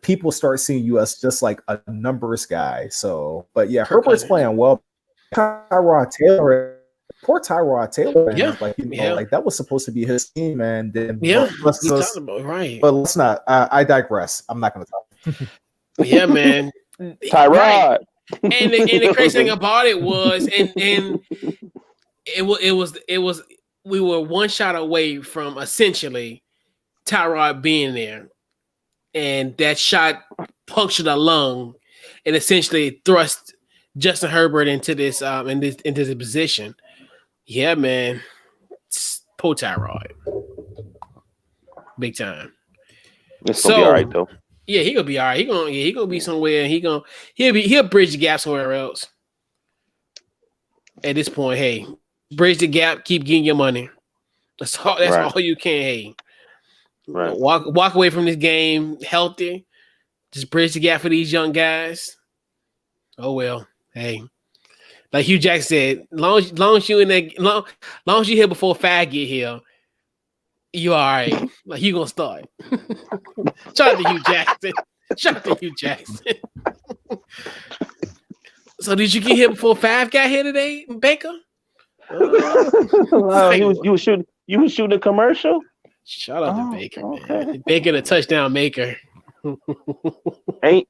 people start seeing you as just like a numbers guy. So, but yeah, Herbert's playing well. Tyrod Taylor. Poor Tyrod Taylor, man. Like that was supposed to be his team, and then right. But let's not. I digress. I'm not going to talk. Yeah, man. Tyrod. Right. And the crazy thing about it was, and it was we were one shot away from essentially Tyrod being there, and that shot punctured a lung and essentially thrust Justin Herbert into this into the position. Yeah, man. Poor Tyrod. Big time. It's gonna be all right though. Yeah, he gonna be all right. He gonna be somewhere. He'll bridge the gap somewhere else. At this point, hey, bridge the gap. Keep getting your money. That's all. That's all you can. Hey, walk away from this game healthy. Just bridge the gap for these young guys. Oh well, hey. Like Hugh Jackson said, long as you here before Fag get here, you all right. Like you gonna start. Shout out to Hugh Jackson. So did you get here before Fab got here today, Baker? You was shooting a commercial? Shout out to Baker, man. Baker the touchdown maker. Ain't.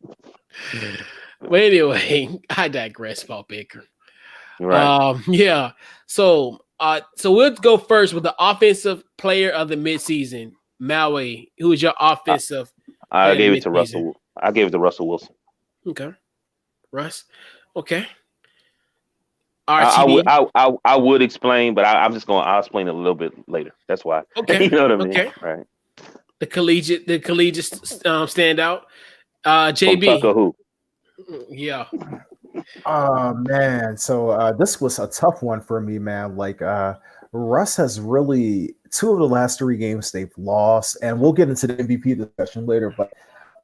But anyway, I digress about Baker. Right. Yeah. So we'll go first with the offensive player of the midseason. Maui, who is your offensive? I gave it to Russell. I gave it to Russell Wilson. Okay. Russ. Okay. I would explain, but I'll explain it a little bit later. That's why. Okay. You know what I mean? Okay. Right. The collegiate standout. JB. From Tucker who? Yeah. Oh man, so this was a tough one for me, man. Like Russ has really 2 of the last 3 games they've lost, and we'll get into the MVP discussion later. But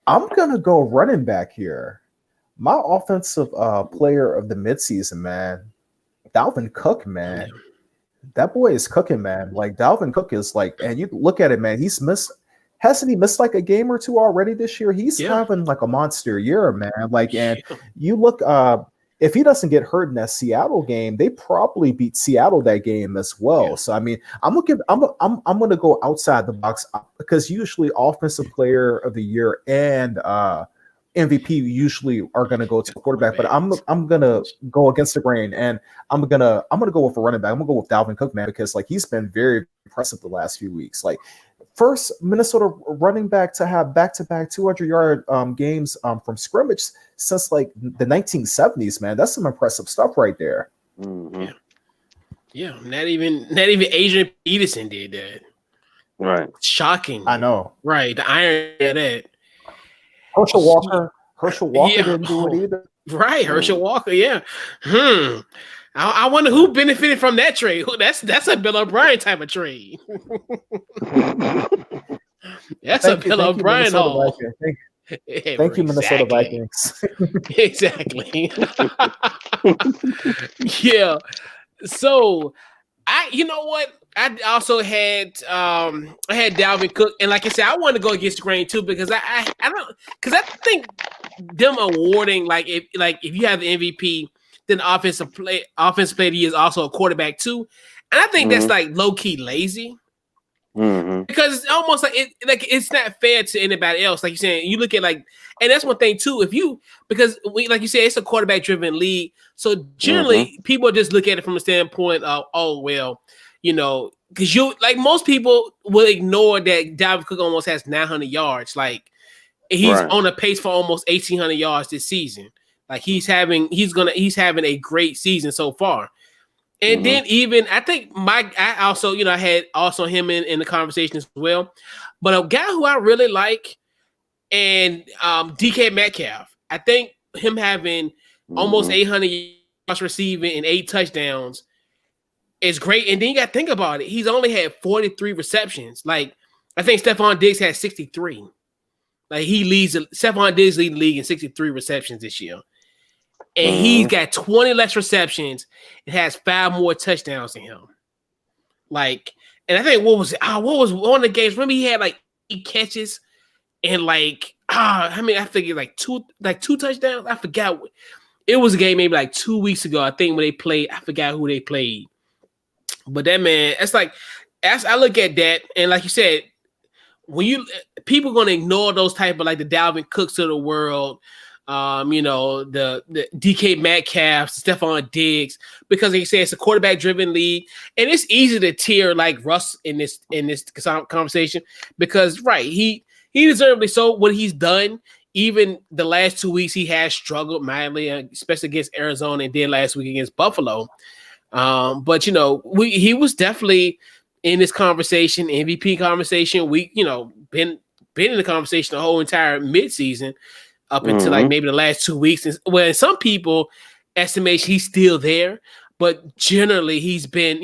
I'm gonna go running back here. My offensive player of the midseason, man, Dalvin Cook, man. That boy is cooking, man. Like Dalvin Cook is like, and you look at it, man. Hasn't he missed like a game or 2 already this year? He's having like a monster year, man. Like, and you look, if he doesn't get hurt in that Seattle game, they probably beat Seattle that game as well. So I mean, I'm gonna go outside the box because usually offensive player of the year and MVP usually are gonna go to the quarterback, but I'm gonna go against the grain and I'm gonna go with a running back. I'm gonna go with Dalvin Cook, man, because like he's been very impressive the last few weeks. Like first Minnesota running back to have back-to-back 200-yard games from scrimmage since like the 1970s, man. That's some impressive stuff right there. Mm-hmm. Yeah. Not even Adrian Peterson did that. Right. Shocking. I know. Right. The irony of that. Herschel Walker didn't do it either. Right. Herschel Walker. Yeah. I wonder who benefited from that trade. That's a Bill O'Brien type of trade. That's a Bill O'Brien haul. Thank you, Minnesota Vikings. Exactly. Yeah. So you know what? I also had Dalvin Cook, and like I said, I want to go against the grain too because I think them awarding if you have the MVP, then offensive player of the year is also a quarterback too, and I think that's like low key lazy because it's almost like it's not fair to anybody else. Like you're saying, you look at and that's one thing too. Because like you said, it's a quarterback driven league, so generally people just look at it from a standpoint of because most people will ignore that Dalvin Cook almost has 900 yards. Like he's on a pace for almost 1,800 yards this season. Like he's having a great season so far. And then even I think I also I had also him in the conversation as well. But a guy who I really like and DK Metcalf. I think him having almost 800 yards receiving and 8 touchdowns is great. And then you got to think about it. He's only had 43 receptions. Like, I think Stephon Diggs had 63. Like, Stephon Diggs leads the league in 63 receptions this year. And he's got 20 less receptions and has 5 more touchdowns than him. Like, and I think what was one of the games? Remember he had like 8 catches and like I figured like two touchdowns. I forgot. It was a game maybe like 2 weeks ago. I think when they played, I forgot who they played. But that man, I look at that, and like you said, when people gonna ignore those type of like the Dalvin Cooks of the world, the DK Metcalf, Stephon Diggs, because they say it's a quarterback driven league, and it's easy to tear like Russ in this conversation because he deservedly so what he's done. Even the last 2 weeks, he has struggled mildly, especially against Arizona and did last week against Buffalo. But he was definitely in this conversation, MVP conversation. We, been in the conversation the whole entire midseason up until like maybe the last 2 weeks. And well, some people estimate he's still there, but generally he's been,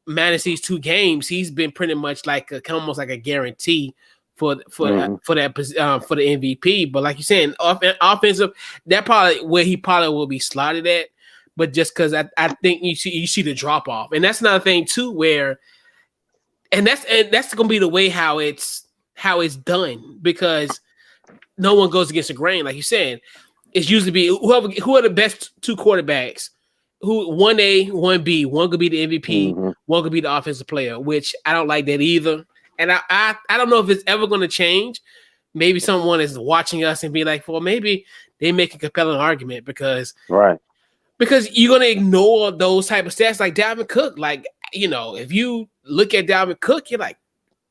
minus these 2 games, he's been pretty much like almost like a guarantee for the MVP. But like you're saying, offensive, that probably where he probably will be slotted at. But just because I think you see the drop off, and that's another thing too, where and that's going to be the way how it's done, because no one goes against the grain, like you said. It's usually be who are the best 2 quarterbacks, who 1A, 1B, one could be the MVP, one could be the offensive player, which I don't like that either. And I don't know if it's ever going to change. Maybe someone is watching us and be like, well, maybe they make a compelling argument because you're going to ignore those type of stats like Dalvin Cook. Like, if you look at Dalvin Cook, you're like,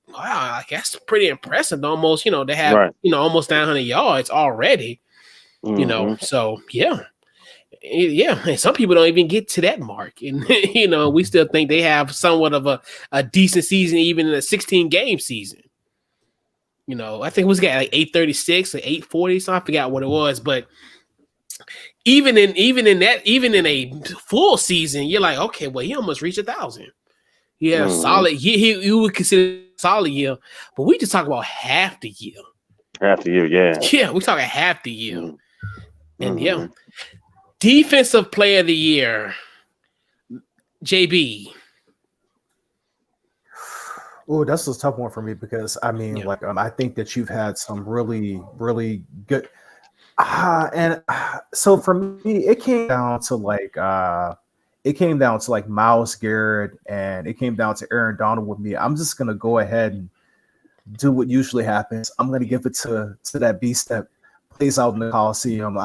wow, like that's pretty impressive. Almost, to have, almost 900 yards already, so yeah. And some people don't even get to that mark. And, we still think they have somewhat of a decent season, even in a 16-game season. I think it was like 836 or 840, so I forgot what it was. But even in a full season, you're like, okay, well, he almost reached 1,000. Yeah, solid. He would consider a solid year, but we just talk about half the year. Half the year, yeah. Yeah, we talking half the year. And yeah. Defensive player of the year, JB. Oh, that's a tough one for me because I think that you've had some really, really good. So for me, it came down to like Myles Garrett, and it came down to Aaron Donald with me. I'm just gonna go ahead and do what usually happens. I'm gonna give it to that beast that plays out in the Coliseum.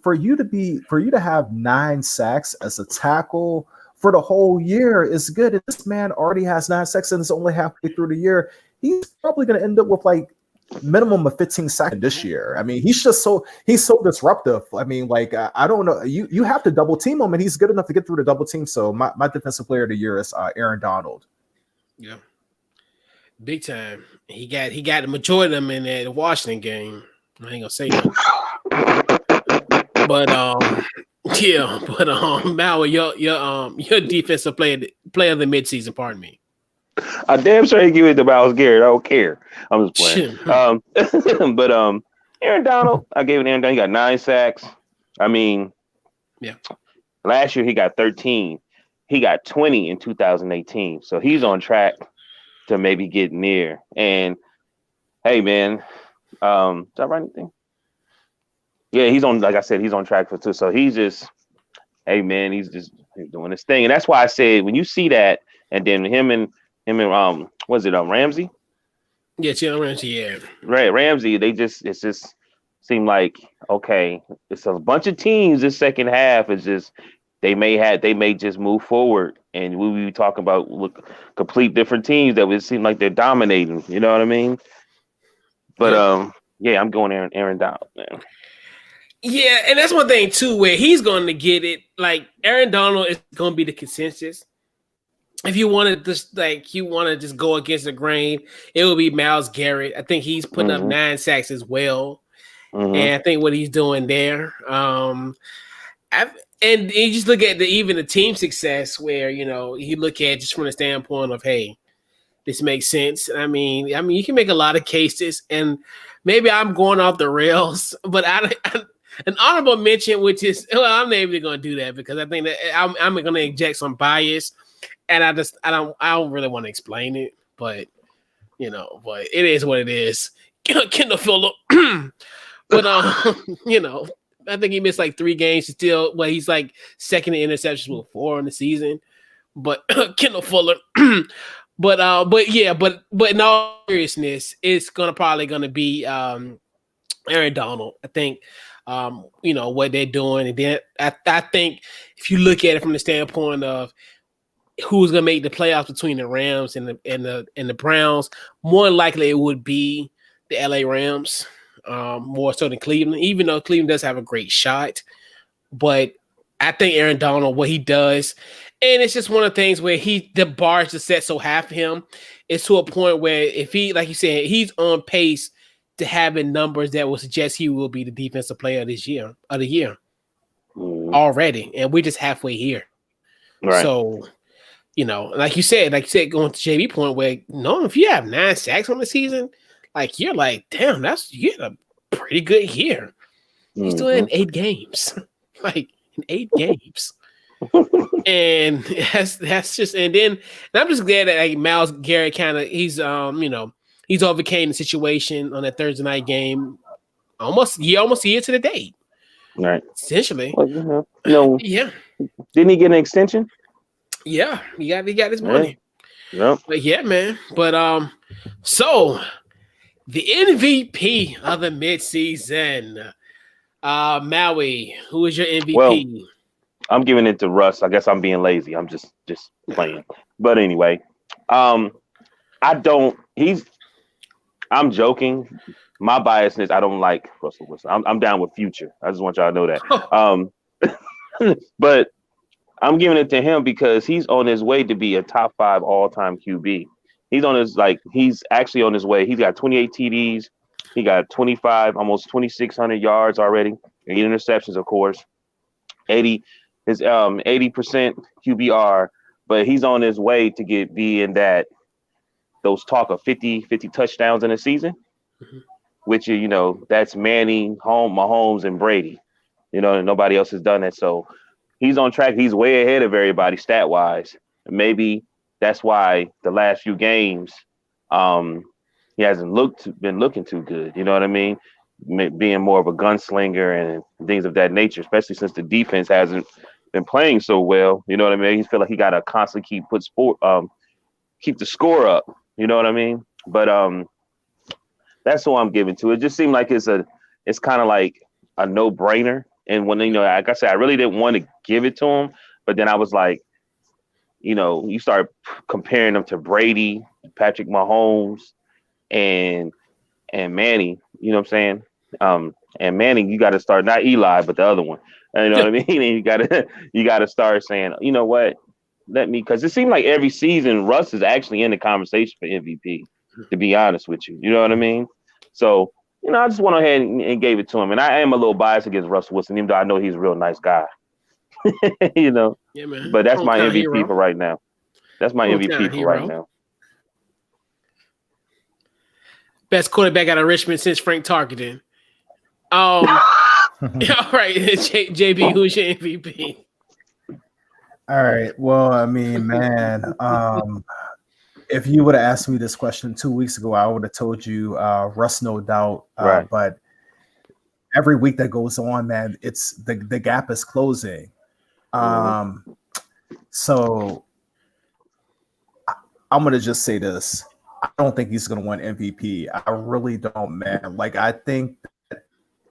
For you to have 9 sacks as a tackle for the whole year is good. And this man already has 9 sacks and it's only halfway through the year. He's probably going to end up with like minimum of 15 sacks this year. I mean, he's so disruptive. I mean, like, I don't know. You have to double team him, and he's good enough to get through the double team. So my defensive player of the year is Aaron Donald. Yeah, big time. He got the majority of them in that Washington game. I ain't gonna say that. But Mal, your defensive player of the midseason. Pardon me. I damn sure he give it to Myles Garrett. I don't care. I'm just playing. But Aaron Donald, I gave it to Aaron Donald. He got 9 sacks. I mean, yeah. Last year he got 13. He got 20 in 2018. So he's on track to maybe get near. And hey, man, did I write anything? Yeah, he's on. Like I said, he's on track for 2. So he's just, hey, man, he's doing his thing. And that's why I said when you see that, and then him and was it Ramsey? Yeah, Jalen Ramsey. Yeah, right. Ramsey. It just seemed like okay. It's a bunch of teams. This second half is just they may just move forward, and we will be talking about complete different teams that would seem like they're dominating. You know what I mean? But yeah, I'm going Aaron Donald, man. Yeah, and that's one thing too, where he's going to get it. Like Aaron Donald is going to be the consensus. If you want to just go against the grain, it will be Myles Garrett. I think he's putting up 9 sacks as well, and I think what he's doing there. And you just look at even the team success where, you look at just from the standpoint of, hey, this makes sense. I mean, you can make a lot of cases, and maybe I'm going off the rails, but an honorable mention, which is, well, I'm not even going to do that because I think that I'm going to inject some bias, and I don't really want to explain it, but but it is what it is. Kendall Fuller, but I think he missed like 3 games still. Well, he's like second in interceptions with 4 in the season, but Kendall Fuller. But in all seriousness, it's probably gonna be Aaron Donald. I think what they're doing, and then I think if you look at it from the standpoint of who's gonna make the playoffs between the Rams and the Browns, more likely it would be the LA Rams, more so than Cleveland. Even though Cleveland does have a great shot, but I think Aaron Donald, what he does. And it's just one of the things where the bar is just set so high for him. It's to a point where if he, like you said, he's on pace to having numbers that will suggest he will be the defensive player of the year already. And we're just halfway here. Right. So, like you said, going to JB point where, if you have 9 sacks on the season, like you're like, damn, you had a pretty good year. He's still in 8 games. Like in 8 games. And that's just, and I'm just glad that like Myles Garrett he's overcame the situation on that Thursday night game almost a year to the date, right? Essentially, well, yeah. Didn't he get an extension? Yeah, he got his money. Yeah. But yeah, man. But so the MVP of the midseason, Maui, who is your MVP? Well, I'm giving it to Russ. I guess I'm being lazy. I'm just playing. But anyway, I'm joking. My biasness, I don't like Russell Wilson. I'm down with Future. I just want y'all to know that. But I'm giving it to him because he's on his way to be a top 5 all-time QB. He's actually on his way. He's got 28 TDs. He got 25, almost 2,600 yards already. 8 interceptions, of course. 80% QBR, but he's on his way to be in those talk of 50 touchdowns in a season, which that's Manning, Mahomes, and Brady. And nobody else has done that. So he's on track. He's way ahead of everybody stat wise. Maybe that's why the last few games, he hasn't been looking too good. You know what I mean? Being more of a gunslinger and things of that nature, especially since the defense hasn't been playing so well. You know what I mean? He feel like he got to constantly keep the score up. You know what I mean? But that's who I'm giving to. It just seemed like it's kind of like a no-brainer. And when like I said, I really didn't want to give it to him, but then I was like, you start comparing them to Brady, Patrick Mahomes, and Manny. You know what I'm saying? And Manning, you got to start, not Eli, but the other one. You know what I mean? And you got to start saying, you know what? Because it seemed like every season Russ is actually in the conversation for MVP. To be honest with you, you know what I mean? So I just went ahead and gave it to him. And I am a little biased against Russell Wilson, even though I know he's a real nice guy. Yeah, man. But that's my MVP for right now. That's my MVP for right now. Best quarterback out of Richmond since Frank Tarkenton. All right, JB, who's your MVP? All right. Well, I mean, man, if you would have asked me this question 2 weeks ago, I would have told you Russ, no doubt. Right. But every week that goes on, man, it's the gap is closing. So I'm gonna just say this. I don't think he's gonna win MVP. I really don't, man. Like, I think that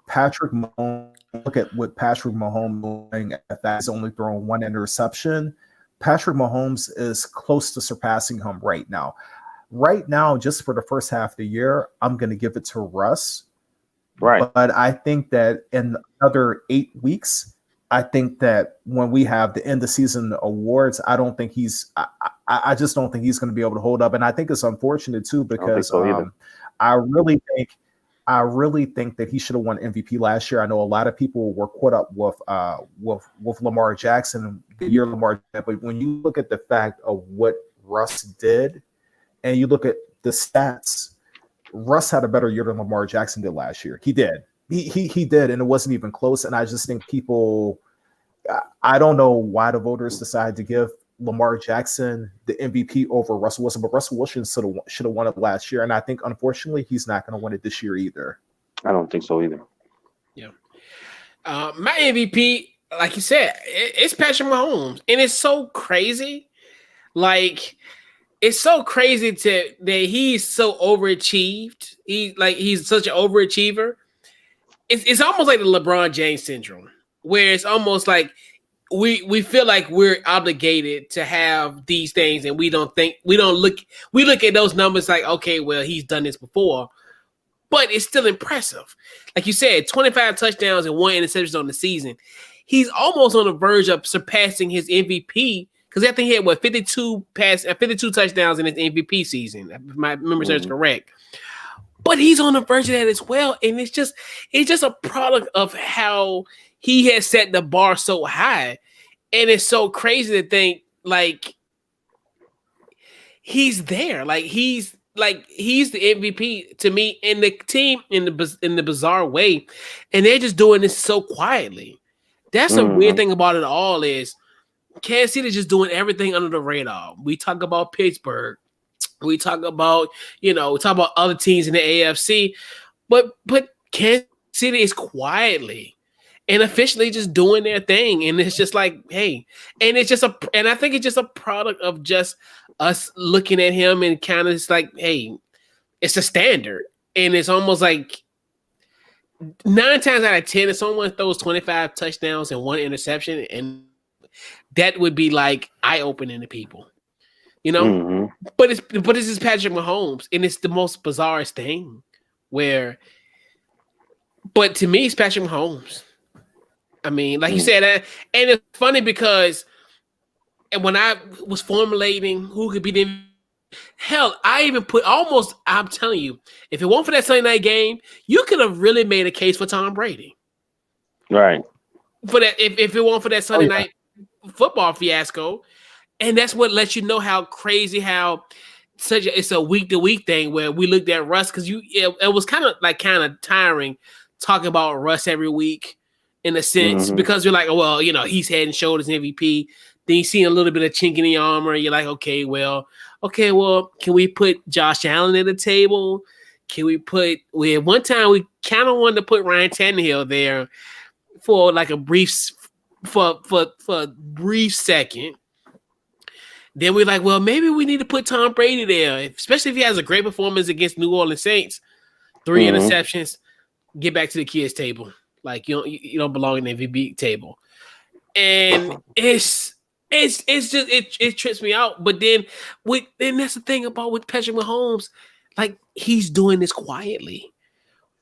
Patrick Mahomes, look at what Patrick Mahomes doing. If that's only throwing 1 interception, Patrick Mahomes is close to surpassing him right now. Right now, just for the first half of the year, I'm going to give it to Russ. Right. But I think that in another 8 weeks, I think that when we have the end of season awards, I don't think I just don't think he's going to be able to hold up. And I think it's unfortunate too, because I really think I really think that he should have won MVP last year. I know a lot of people were caught up with Lamar Jackson the year Lamar, but when you look at the fact of what Russ did, and you look at the stats, Russ had a better year than Lamar Jackson did last year. He did. He did, and it wasn't even close. And I just think people, I don't know why the voters decided to give Lamar Jackson the MVP over Russell Wilson, but Russell Wilson should have won it last year. And I think, unfortunately, he's not going to win it this year either. I don't think so either. Yeah. My MVP, like you said, it's Patrick Mahomes. And it's so crazy. Like, it's so crazy that he's so overachieved. He's such an overachiever. It's almost like the LeBron James syndrome, where it's almost like we feel like we're obligated to have these things, and we look at those numbers like, okay, well, he's done this before, but it's still impressive. Like you said, 25 touchdowns and 1 interception on the season. He's almost on the verge of surpassing his MVP, because I think he had 52 touchdowns in his MVP season, if my memory serves correct. But he's on the verge of that as well, and it's just a product of how he has set the bar so high. And it's so crazy to think, like, he's there. Like, he's the MVP to me, and the team in the bizarre way. And they're just doing this so quietly. That's the weird thing about it all is Kansas City just doing everything under the radar. We talk about Pittsburgh. We talk about, other teams in the AFC. But Kansas City is quietly and officially just doing their thing. And it's just like, hey, and I think it's just a product of just us looking at him and kind of it's like, hey, it's a standard. And it's almost like 9 times out of 10, if someone throws 25 touchdowns and 1 interception, and that would be like eye-opening to people, But this is Patrick Mahomes, and it's the most bizarrest thing. But to me, it's Patrick Mahomes. I mean, like you said, and it's funny because when I was formulating who could be the hell, I even put almost. I'm telling you, if it weren't for that Sunday night game, you could have really made a case for Tom Brady, right? For that, if it weren't for that Sunday night football fiasco. And that's what lets you know how crazy, how it's a week to week thing where we looked at Russ, because it was kind of tiring talking about Russ every week in a sense, because you're like, oh, well, he's head and shoulders MVP. Then you see a little bit of chink in the armor. You're like, okay, well, can we put Josh Allen at the table? Can we at one time we kind of wanted to put Ryan Tannehill there for like a brief second. Then we're like, well, maybe we need to put Tom Brady there, especially if he has a great performance against New Orleans Saints. 3 interceptions, get back to the kids' table. Like, you don't belong in the MVP table. And it's just it trips me out. But then that's the thing about with Patrick Mahomes, like, he's doing this quietly,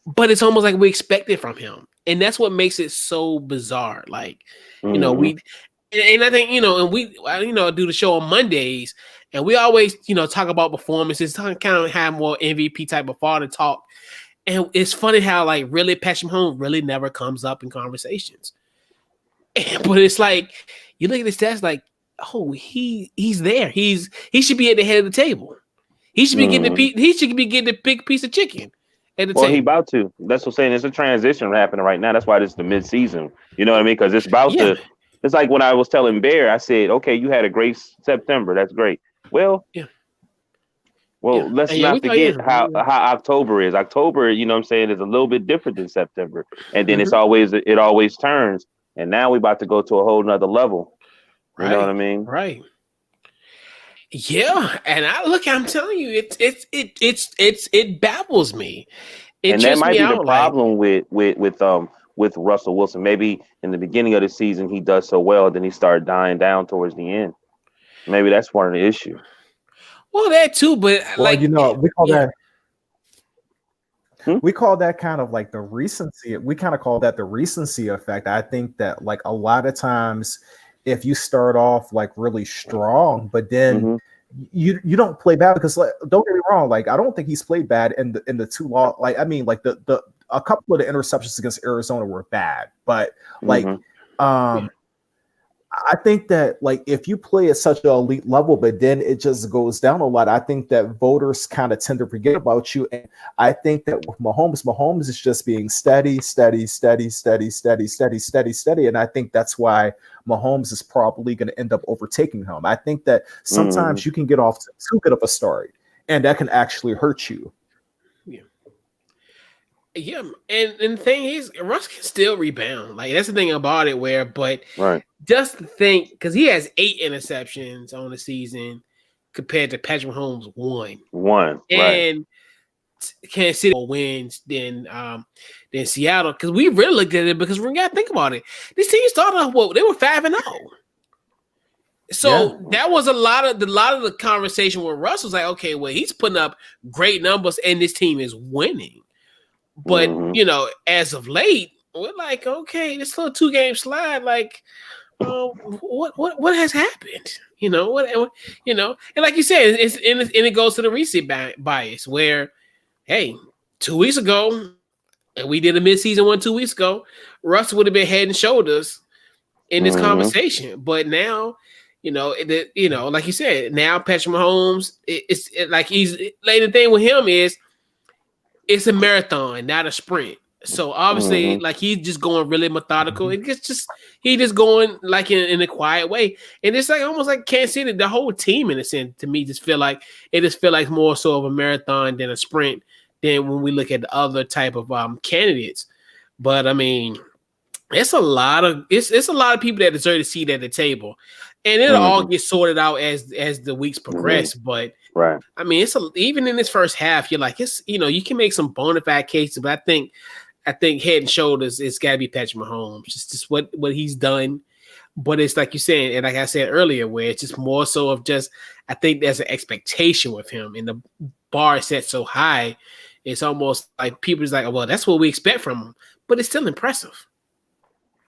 but it's almost like we expect it from him, and that's what makes it so bizarre. Like, And I think, and we, do the show on Mondays, and we always, talk about performances, kind of have more MVP type of father talk. And it's funny how, like, really Patrick Mahomes really never comes up in conversations. But it's like, you look at the stats, like, oh, he's there. He should be at the head of the table. He should be getting the big piece of chicken at the table. Well, he about to. That's what I'm saying. It's a transition happening right now. That's why this is the mid-season. You know what I mean? Because it's about to. It's like when I was telling Bear, I said, okay, you had a great September. That's great. Well, let's not forget how October is. October, you know what I'm saying, is a little bit different than September. And then it always turns. And now we're about to go to a whole nother level. You know what I mean? Right. Yeah. And I'm telling you, it baffles me. And that might be the problem with Russell Wilson. Maybe in the beginning of the season he does so well, then he started dying down towards the end. Maybe that's one of the issues. Well, that too, but we call that kind of like the recency. We kind of call that the recency effect. I think that, like, a lot of times if you start off like really strong, but then you don't play bad because like, don't get me wrong, like I don't think he's played bad in the two law. Like I mean, like the a couple of the interceptions against Arizona were bad, but like I think that like if you play at such an elite level, but then it just goes down a lot, I think that voters kind of tend to forget about you. And I think that with Mahomes is just being steady. And I think that's why Mahomes is probably going to end up overtaking him. I think that sometimes you can get off to too good of a start, and that can actually hurt you. Yeah, and the thing is, Russ can still rebound. Like that's the thing about it. But just to think, because he has 8 interceptions on the season compared to Patrick Mahomes 1, and Kansas City more wins than Seattle. Because we really looked at it because we got to think about it. This team started off they were 5-0. So that was a lot of the conversation where Russ was like, okay, well, he's putting up great numbers and this team is winning. But you know, as of late, we're like, okay, this little 2-game slide, like, what has happened? You know what? You know, and like you said, it goes to the receipt bias where, hey, 2 weeks ago, and we did a midseason one 2 weeks ago, Russ would have been head and shoulders in this conversation, but now. You know, like you said, now Patrick Mahomes, it's like the thing with him is it's a marathon, not a sprint. So obviously, like he's just going really methodical. He's just going like in a quiet way, and it's like almost like Kansas City. The whole team, in a sense, to me, just feel like more so of a marathon than a sprint. Than when we look at the other type of candidates. But I mean, it's a lot of people that deserve a seat at the table. And it'll all get sorted out as the weeks progress. But I mean, even in this first half, you're like, you can make some bona fide cases, but I think head and shoulders, it's got to be Patrick Mahomes. Just what he's done. But it's like you said, and like I said earlier, where it's just more so of just, I think there's an expectation with him, and the bar is set so high, it's almost like people is like, well, that's what we expect from him, but it's still impressive.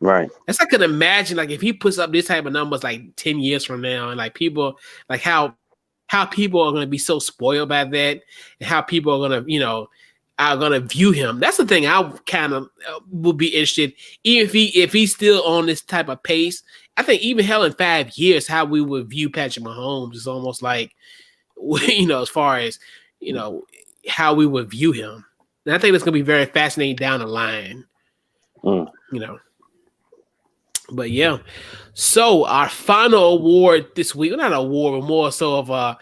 Right. That's I could imagine, like if he puts up this type of numbers like 10 years from now, and like people, like how people are going to be so spoiled by that, and how people are going to, are going to view him. That's the thing I kind of would be interested, even if he's still on this type of pace. I think even hell in 5 years, how we would view Patrick Mahomes is almost like, as far as, how we would view him. And I think it's going to be very fascinating down the line, But yeah, so our final award this week, not an award, but more so of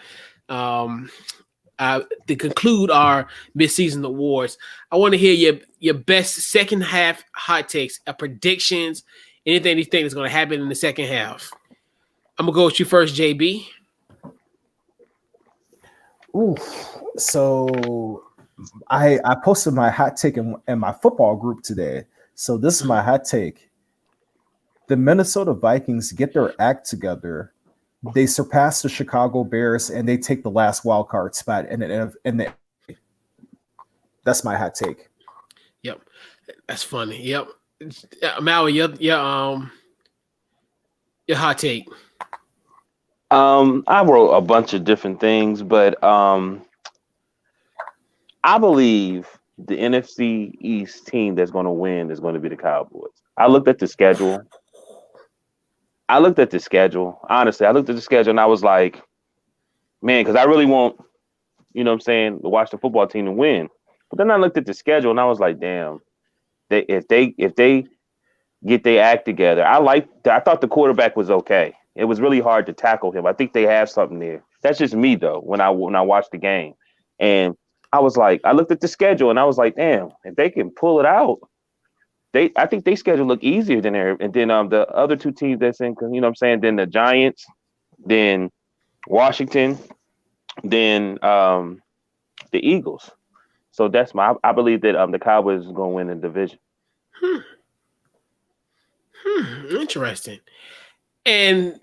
to conclude our midseason awards. I want to hear your best second half hot takes, predictions, anything you think is going to happen in the second half. I'm gonna go with you first, JB. Ooh, so I posted my hot take in my football group today. So this is my hot take. The Minnesota Vikings get their act together. They surpass the Chicago Bears and they take the last wild card spot. And that's my hot take. Yep, that's funny. Yep, Maui, your hot take. I wrote a bunch of different things, but I believe the NFC East team that's going to win is going to be the Cowboys. I looked at the schedule. Honestly, I looked at the schedule and I was like, man, because I really want, to watch the football team to win. But then I looked at the schedule and I was like, damn, if they get their act together, I thought the quarterback was okay. It was really hard to tackle him. I think they have something there. That's just me though. When I watched the game, and I was like, I looked at the schedule and I was like, damn, if they can pull it out. I think they schedule look easier than there, and then the other two teams that's in, then the Giants, then Washington, then the Eagles. So that's I believe that the Cowboys is going to win the division. Interesting. And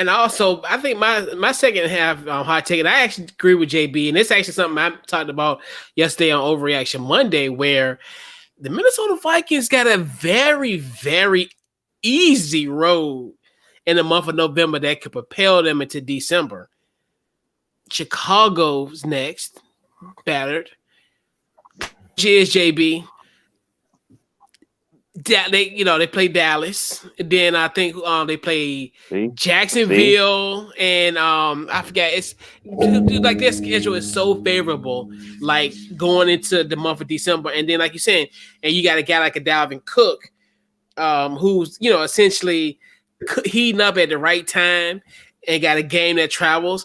also, I think my second half hot take, and I actually agree with JB, and it's actually something I talked about yesterday on Overreaction Monday, where the Minnesota Vikings got a very, very easy road in the month of November that could propel them into December. Chicago's next, battered. Cheers, JB. They play Dallas. And then I think they play Jacksonville, and I forget. It's like their schedule is so favorable, like going into the month of December, and then like you're saying, and you got a guy like a Dalvin Cook, who's essentially heating up at the right time, and got a game that travels.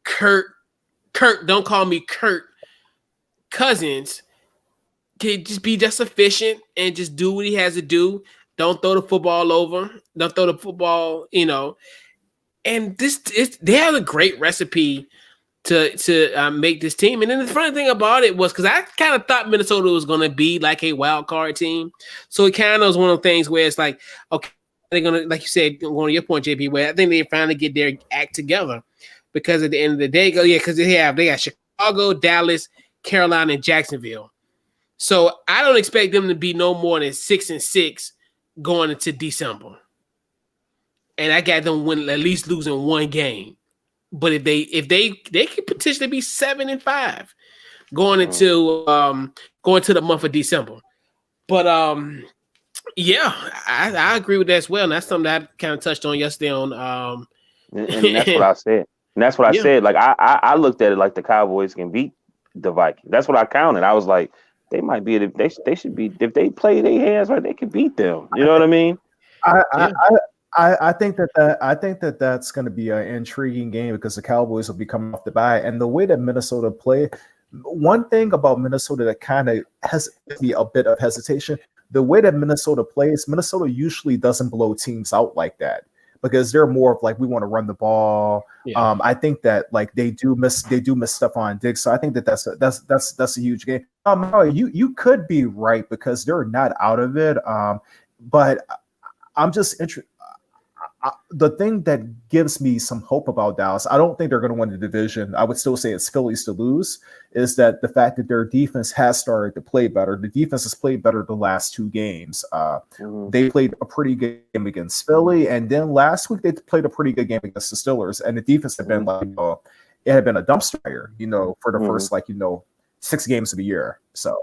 Kirk, don't call me Kirk Cousins. Can just be just efficient and just do what he has to do. Don't throw the football over. Don't throw the football, And they have a great recipe to make this team. And then the funny thing about it was because I kind of thought Minnesota was going to be like a wild card team. So it kind of was one of the things where it's like, okay, they're going to, like you said, going to your point, JP, where I think they finally get their act together. Because at the end of the day, because they got Chicago, Dallas, Carolina, and Jacksonville. So I don't expect them to be no more than 6-6 going into December. And I got them at least losing one game. But if they could potentially be 7-5 going into the month of December. But I agree with that as well. And that's something that I kind of touched on yesterday on and that's what I said. And that's what I said. Like I looked at it like the Cowboys can beat the Vikings. That's what I counted. I was like, they might be. They should be. If they play their hands right, they can beat them. You know what I mean? I think that's going to be an intriguing game because the Cowboys will be coming off the bye, and the way that Minnesota play. One thing about Minnesota that kind of has me a bit of hesitation: the way that Minnesota plays. Minnesota usually doesn't blow teams out like that, because they're more of like, we want to run the ball. Yeah. I think that like they do miss Stephon Diggs. So I think that's a huge game. You could be right because they're not out of it. But I'm just interested. The thing that gives me some hope about Dallas, I don't think they're going to win the division. I would still say it's Phillies to lose, is that the fact that their defense has started to play better. The defense has played better the last two games. They played a pretty good game against Philly, and then last week they played a pretty good game against the Steelers, and the defense had been like, it had been a dumpster fire, for the first 6 games of the year. So,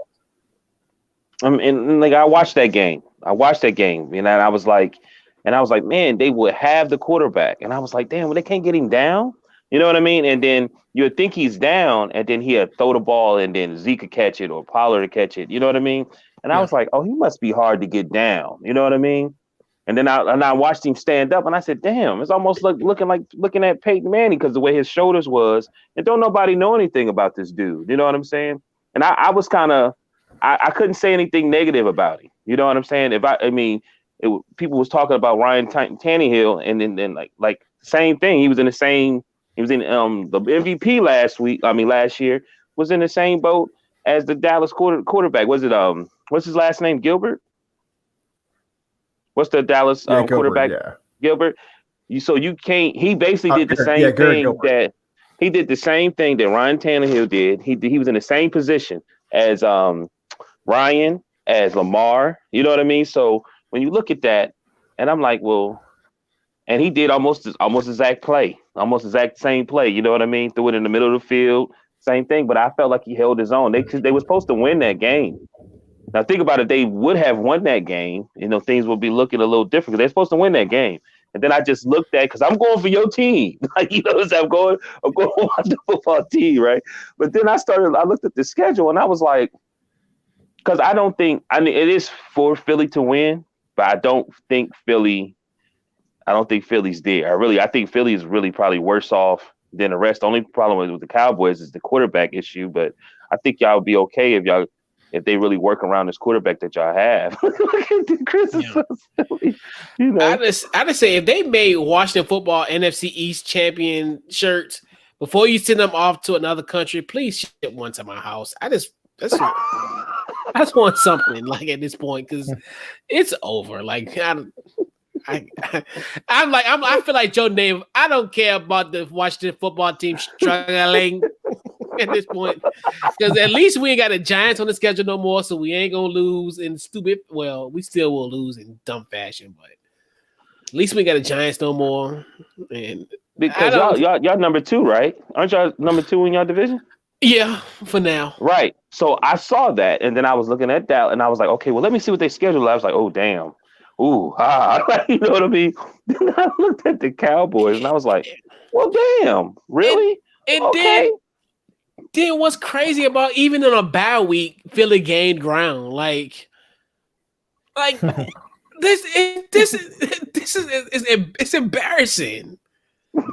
and like I watched that game, and I was like, man, they would have the quarterback. And I was like, damn, well, they can't get him down. You know what I mean? And then you would think he's down, and then he'd throw the ball, and then Zeke could catch it or Pollard to catch it. You know what I mean? And I was like, oh, he must be hard to get down. You know what I mean? And then I watched him stand up, and I said, damn, it's almost like looking at Peyton Manning because the way his shoulders was. And don't nobody know anything about this dude. You know what I'm saying? And I was kind of I couldn't say anything negative about him. You know what I'm saying? People was talking about Ryan Tannehill, and then like same thing. He was in the MVP last year was in the same boat as the Dallas quarterback. Was it what's his last name? Gilbert? What's the Dallas quarterback? Yeah. Gilbert. You can't. He basically did the same thing that he did the same thing that Ryan Tannehill did. He was in the same position as Ryan, as Lamar. You know what I mean? So when you look at that, and I'm like, well, and he did almost exact same play. You know what I mean? Threw it in the middle of the field, same thing. But I felt like he held his own. They were supposed to win that game. Now think about it. They would have won that game. Things would be looking a little different because they're supposed to win that game. And then I just looked at, because I'm going for your team. I'm going on the football team, right? But then I looked at the schedule, and I was like, because it is for Philly to win, but I don't think Philly's there. I think Philly is really probably worse off than the rest. The only problem with the Cowboys is the quarterback issue, but I think y'all would be okay if they really work around this quarterback that y'all have. Chris is so silly. I just say, if they made Washington football NFC East champion shirts before you send them off to another country, please ship one to my house. I just want something at this point, because it's over. I feel like Joe Namath. I don't care about the Washington football team struggling at this point, because at least we ain't got the Giants on the schedule no more, so we ain't gonna lose in stupid. Well, we still will lose in dumb fashion, but at least we got the Giants no more, and Because y'all number 2, right? Aren't y'all number 2 in your division? Yeah, for now. Right. So I saw that, and then I was looking at that, and I was like, okay, well, let me see what they schedule. I was like, oh damn, ooh, you know what I mean? Then I looked at the Cowboys, and I was like, well, damn, really? And okay. Then what's crazy about even in a bye week, Philly gained ground. Like this is embarrassing.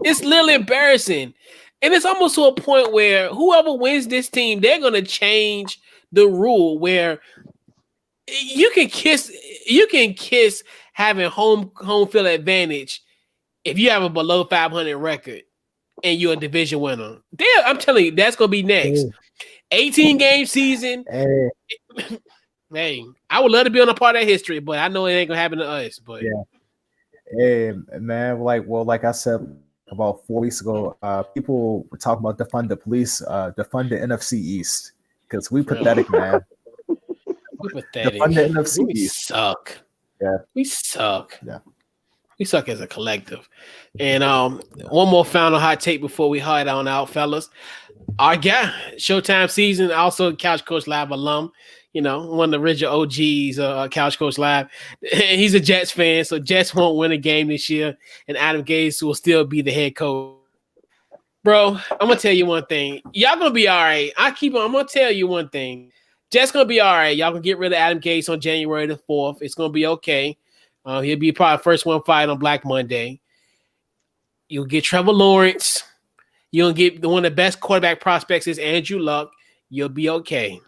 It's literally embarrassing. And it's almost to a point where whoever wins this team, they're gonna change the rule where you can kiss having home field advantage if you have a below 500 record and you're a division winner. I'm telling you, that's gonna be next. 18 game season. Hey, I would love to be on a part of that history, but I know it ain't gonna happen to us. But yeah, hey man, like I said about 4 weeks ago, people were talking about defund the police, defund the NFC East because we pathetic, man. We pathetic. Defund the NFC we East. Suck. Yeah, we suck. Yeah, we suck as a collective. And one more final hot take before we head on out, fellas. Our guy, Showtime season, also Couch Coach Live alum. You know, one of the original OGs, Couch Coach Live. He's a Jets fan, so Jets won't win a game this year, and Adam Gase will still be the head coach. Bro, I'm gonna tell you one thing. Y'all gonna be all right. I'm gonna tell you one thing. Jets gonna be all right. Y'all gonna get rid of Adam Gase on January the 4th. It's gonna be okay. He'll be probably the first one fight on Black Monday. You'll get Trevor Lawrence. You'll get one of the best quarterback prospects is Andrew Luck. You'll be okay.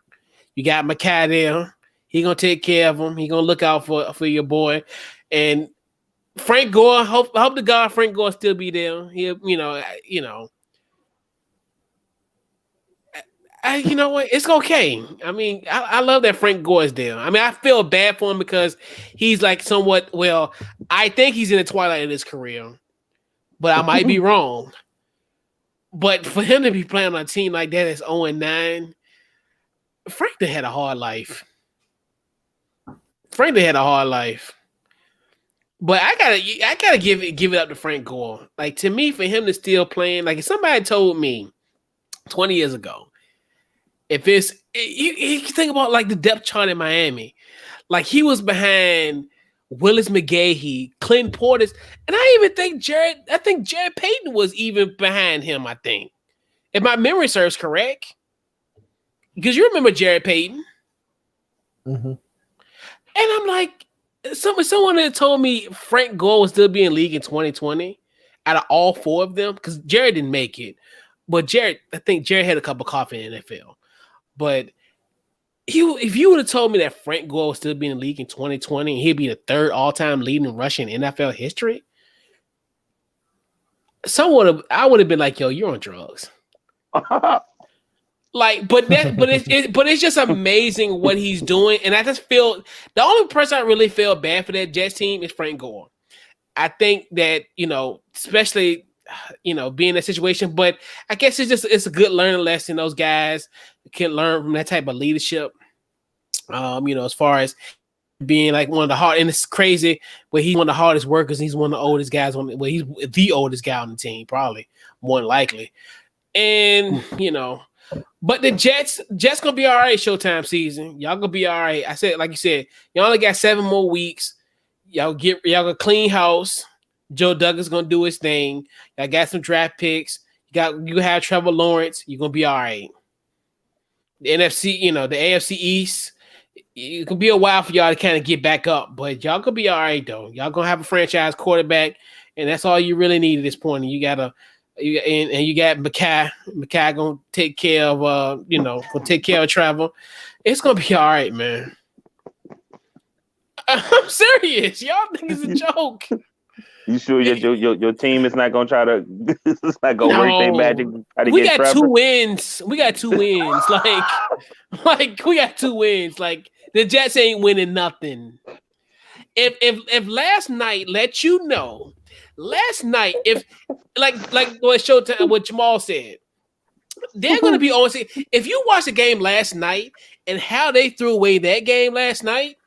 You got Mackay there. He gonna take care of him. He gonna look out for your boy. And Frank Gore, hope to God Frank Gore still be there. He'll, you know. You know what? It's okay. I mean, I love that Frank Gore is there. I mean, I feel bad for him because he's like somewhat. Well, I think he's in the twilight of his career, but I might be wrong. But for him to be playing on a team like that that's 0-9. Frank had a hard life. But I gotta give it up to Frank Gore. Like, to me, for him to still playing, like if somebody told me 20 years ago, if it's you think about like the depth chart in Miami, like he was behind Willis McGahee, Clinton Portis, and I even think Jared Payton was even behind him. I think, if my memory serves correct. Because you remember Jared Payton. Mm-hmm. And I'm like, someone had told me Frank Gore would still be in league in 2020 out of all 4 of them, because Jared didn't make it. But I think Jared had a cup of coffee in the NFL. But if you would have told me that Frank Gore would still be in the league in 2020 and he'd be the 3rd all-time leading rusher in NFL history, I would have been like, yo, you're on drugs. Like, but it's just amazing what he's doing, and I just feel the only person I really feel bad for that Jets team is Frank Gore. I think that especially being in that situation, but I guess it's a good learning lesson. Those guys can learn from that type of leadership. As far as being like one of the hard, and it's crazy, but he's one of the hardest workers. He's one of the oldest guys he's the oldest guy on the team, probably more than likely, and But the Jets gonna be all right. Showtime season, y'all gonna be all right. I said, like you said, y'all only got 7 more weeks. Y'all gonna clean house. Joe Douglas gonna do his thing. Y'all got some draft picks. You have Trevor Lawrence. You're gonna be all right. The NFC, the AFC East, it could be a while for y'all to kind of get back up, but y'all gonna be all right though. Y'all gonna have a franchise quarterback, and that's all you really need at this point. And you got Mackay. Mackay gonna take care of gonna take care of Trevor. It's gonna be all right, man. I'm serious. Y'all think it's a joke. You sure your team is not gonna try to it's not gonna work their magic? We got 2 wins. We got 2 wins. Like we got 2 wins. Like the Jets ain't winning nothing. If last night let you know. Last night, if like what Showtime, what Jamal said, they're going to be on. If you watch the game last night and how they threw away that game last night,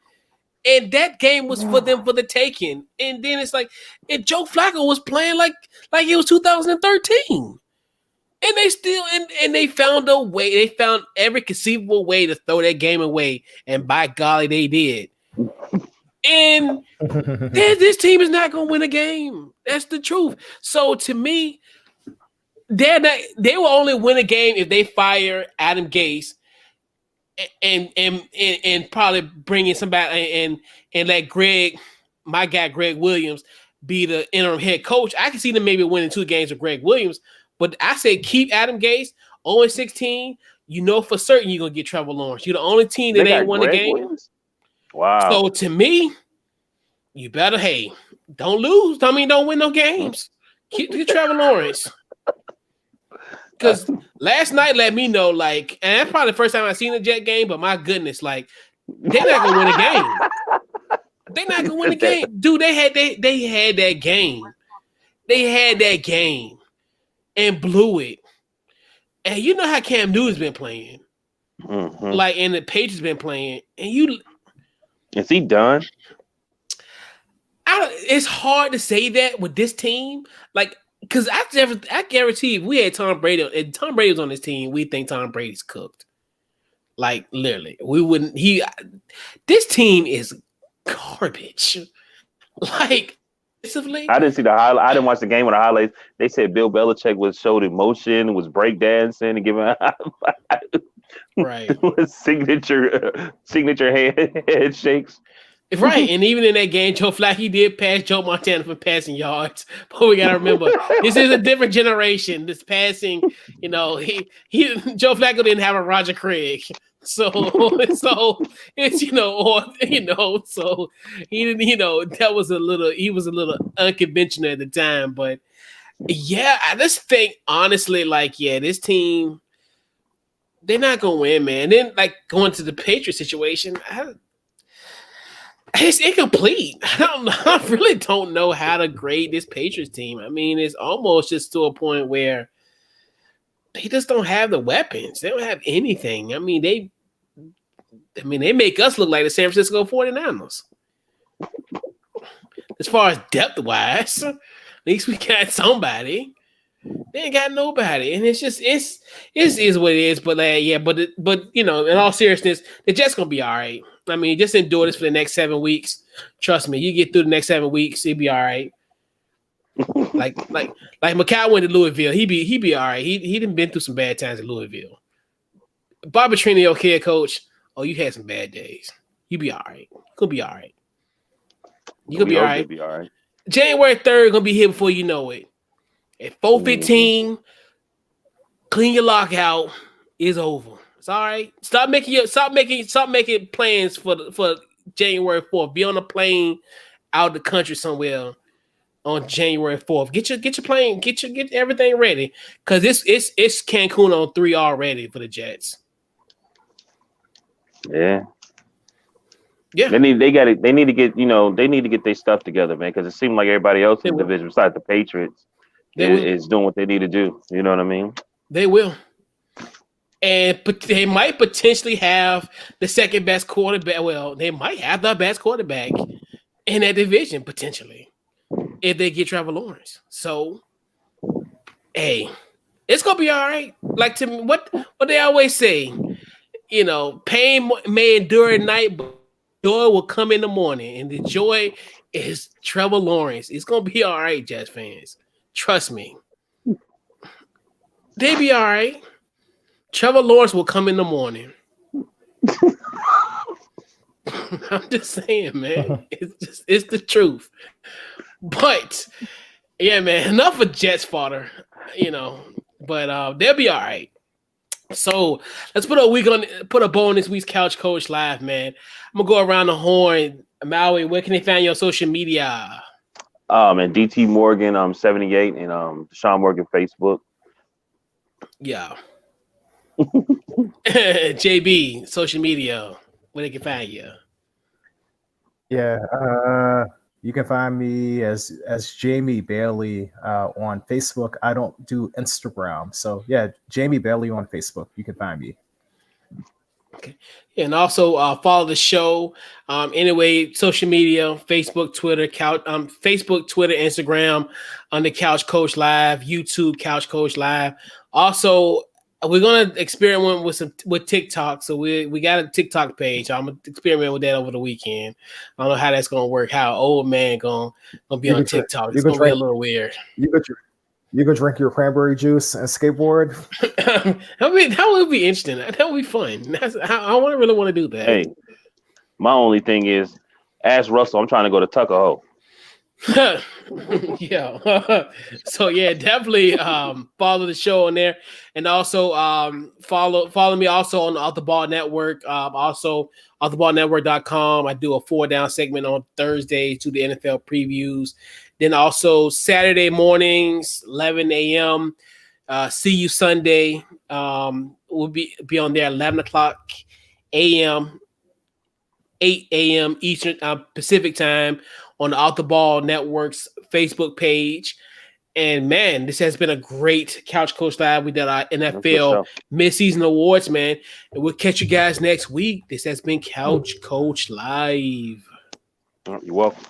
And that game was for them for the taking. And then it's like, and Joe Flacco was playing like it was 2013. And they still and they found a way. They found every conceivable way to throw that game away. And by golly, they did. And this team is not going to win a game. That's the truth. So to me, they will only win a game if they fire Adam Gase and probably bring in somebody and let my guy Greg Williams, be the interim head coach. I can see them maybe winning 2 games with Greg Williams, but I say keep Adam Gase 0-16. You know for certain you're gonna get Trevor Lawrence. You're the only team that ain't won a game. Williams? Wow. So to me, you better don't lose. I mean, don't win no games. Get Trevor Lawrence. Because last night let me know, like, and that's probably the first time I've seen a Jet game, but my goodness, like, they're not gonna win a game. They're not gonna win a game. Dude, they had that game. They had that game and blew it. And you know how Cam Newton's been playing. Mm-hmm. Like, and the Patriots been playing. And is he done? It's hard to say that with this team. Like, because I guarantee if we had Tom Brady and Tom Brady was on this team, we think Tom Brady's cooked. Like, literally. We wouldn't. This team is garbage. Like, I didn't see the highlight. I didn't watch the game with the highlights. They said Bill Belichick showed emotion, was breakdancing and giving right signature head shakes. Right, and even in that game, Joe Flacco did pass Joe Montana for passing yards. But we gotta remember, this is a different generation. This passing, he Joe Flacco didn't have a Roger Craig, so it's so he didn't. That was he was a little unconventional at the time. But yeah, I just think honestly, this team, they're not gonna win, man. Then going to the Patriots situation, it's incomplete. I really don't know how to grade this Patriots team. I mean, it's almost just to a point where they just don't have the weapons. They don't have anything. I mean, they make us look like the San Francisco 49ers. As far as depth-wise, at least we got somebody. They ain't got nobody. And it's just it is what it is. But but in all seriousness, the Jets gonna be all right. I mean, just endure this for the next 7 weeks. Trust me, you get through the next 7 weeks, it'll be all right. like Macau went to Louisville, he be all right. He done been through some bad times at Louisville. Bob Petrino, okay, coach. Oh, you had some bad days. You be all right. You gonna be all right. You gonna be all right. Be all right. January 3rd gonna be here before you know it. At 4:15, clean your lockout. Is over. It's all right. Stop making plans for January 4th. Be on a plane out the country somewhere on January 4th. Get your plane. Get everything ready because it's Cancun on 3 already for the Jets. Yeah. Yeah. They need to get their stuff together, man. Because it seemed like everybody else in the division besides the Patriots is doing what they need to do. You know what I mean? They will. And they might potentially have the second best quarterback. Well, they might have the best quarterback in that division potentially if they get Trevor Lawrence. So, hey, it's gonna be all right. Like to me, what they always say, pain may endure at night, but joy will come in the morning. And the joy is Trevor Lawrence. It's gonna be all right, Jets fans. Trust me, they be all right. Trevor Lawrence will come in the morning. I'm just saying, man. It's the truth. But yeah, man, enough of Jets fodder, But they'll be all right. So let's put a bow on this week's Couch Coach Live, man. I'm gonna go around the horn. Maui, where can they find you on social media? And DT Morgan 78 and Sean Morgan Facebook. Yeah. JB, social media, where they can find you. Yeah, you can find me as Jamie Bailey on Facebook. I don't do Instagram, so yeah, Jamie Bailey on Facebook. You can find me. Okay. And also follow the show. Anyway, social media, Facebook, Twitter, Instagram on the Couch Coach Live, YouTube Couch Coach Live. Also, we're gonna experiment with TikTok. So we got a TikTok page. I'm gonna experiment with that over the weekend. I don't know how that's gonna work. How old man gonna be on TikTok? It's gonna be a little weird. You could drink your cranberry juice and skateboard. I mean, that would be interesting. That would be fun. I really want to do that. Hey, my only thing is, ask Russell. I'm trying to go to Tuckahoe. Yeah. So yeah, definitely follow the show on there, and also follow me also on the Off the Ball Network. Also offtheballnetwork.com. I do a 4-down segment on Thursdays to the NFL previews. Then also Saturday mornings, 11 a.m. See You Sunday. We'll be on there 11 o'clock a.m. 8 a.m. Eastern Pacific time on the Off the Ball Network's Facebook page. And man, this has been a great Couch Coach Live. We did our NFL midseason awards, man. And we'll catch you guys next week. This has been Couch Coach Live. You're welcome.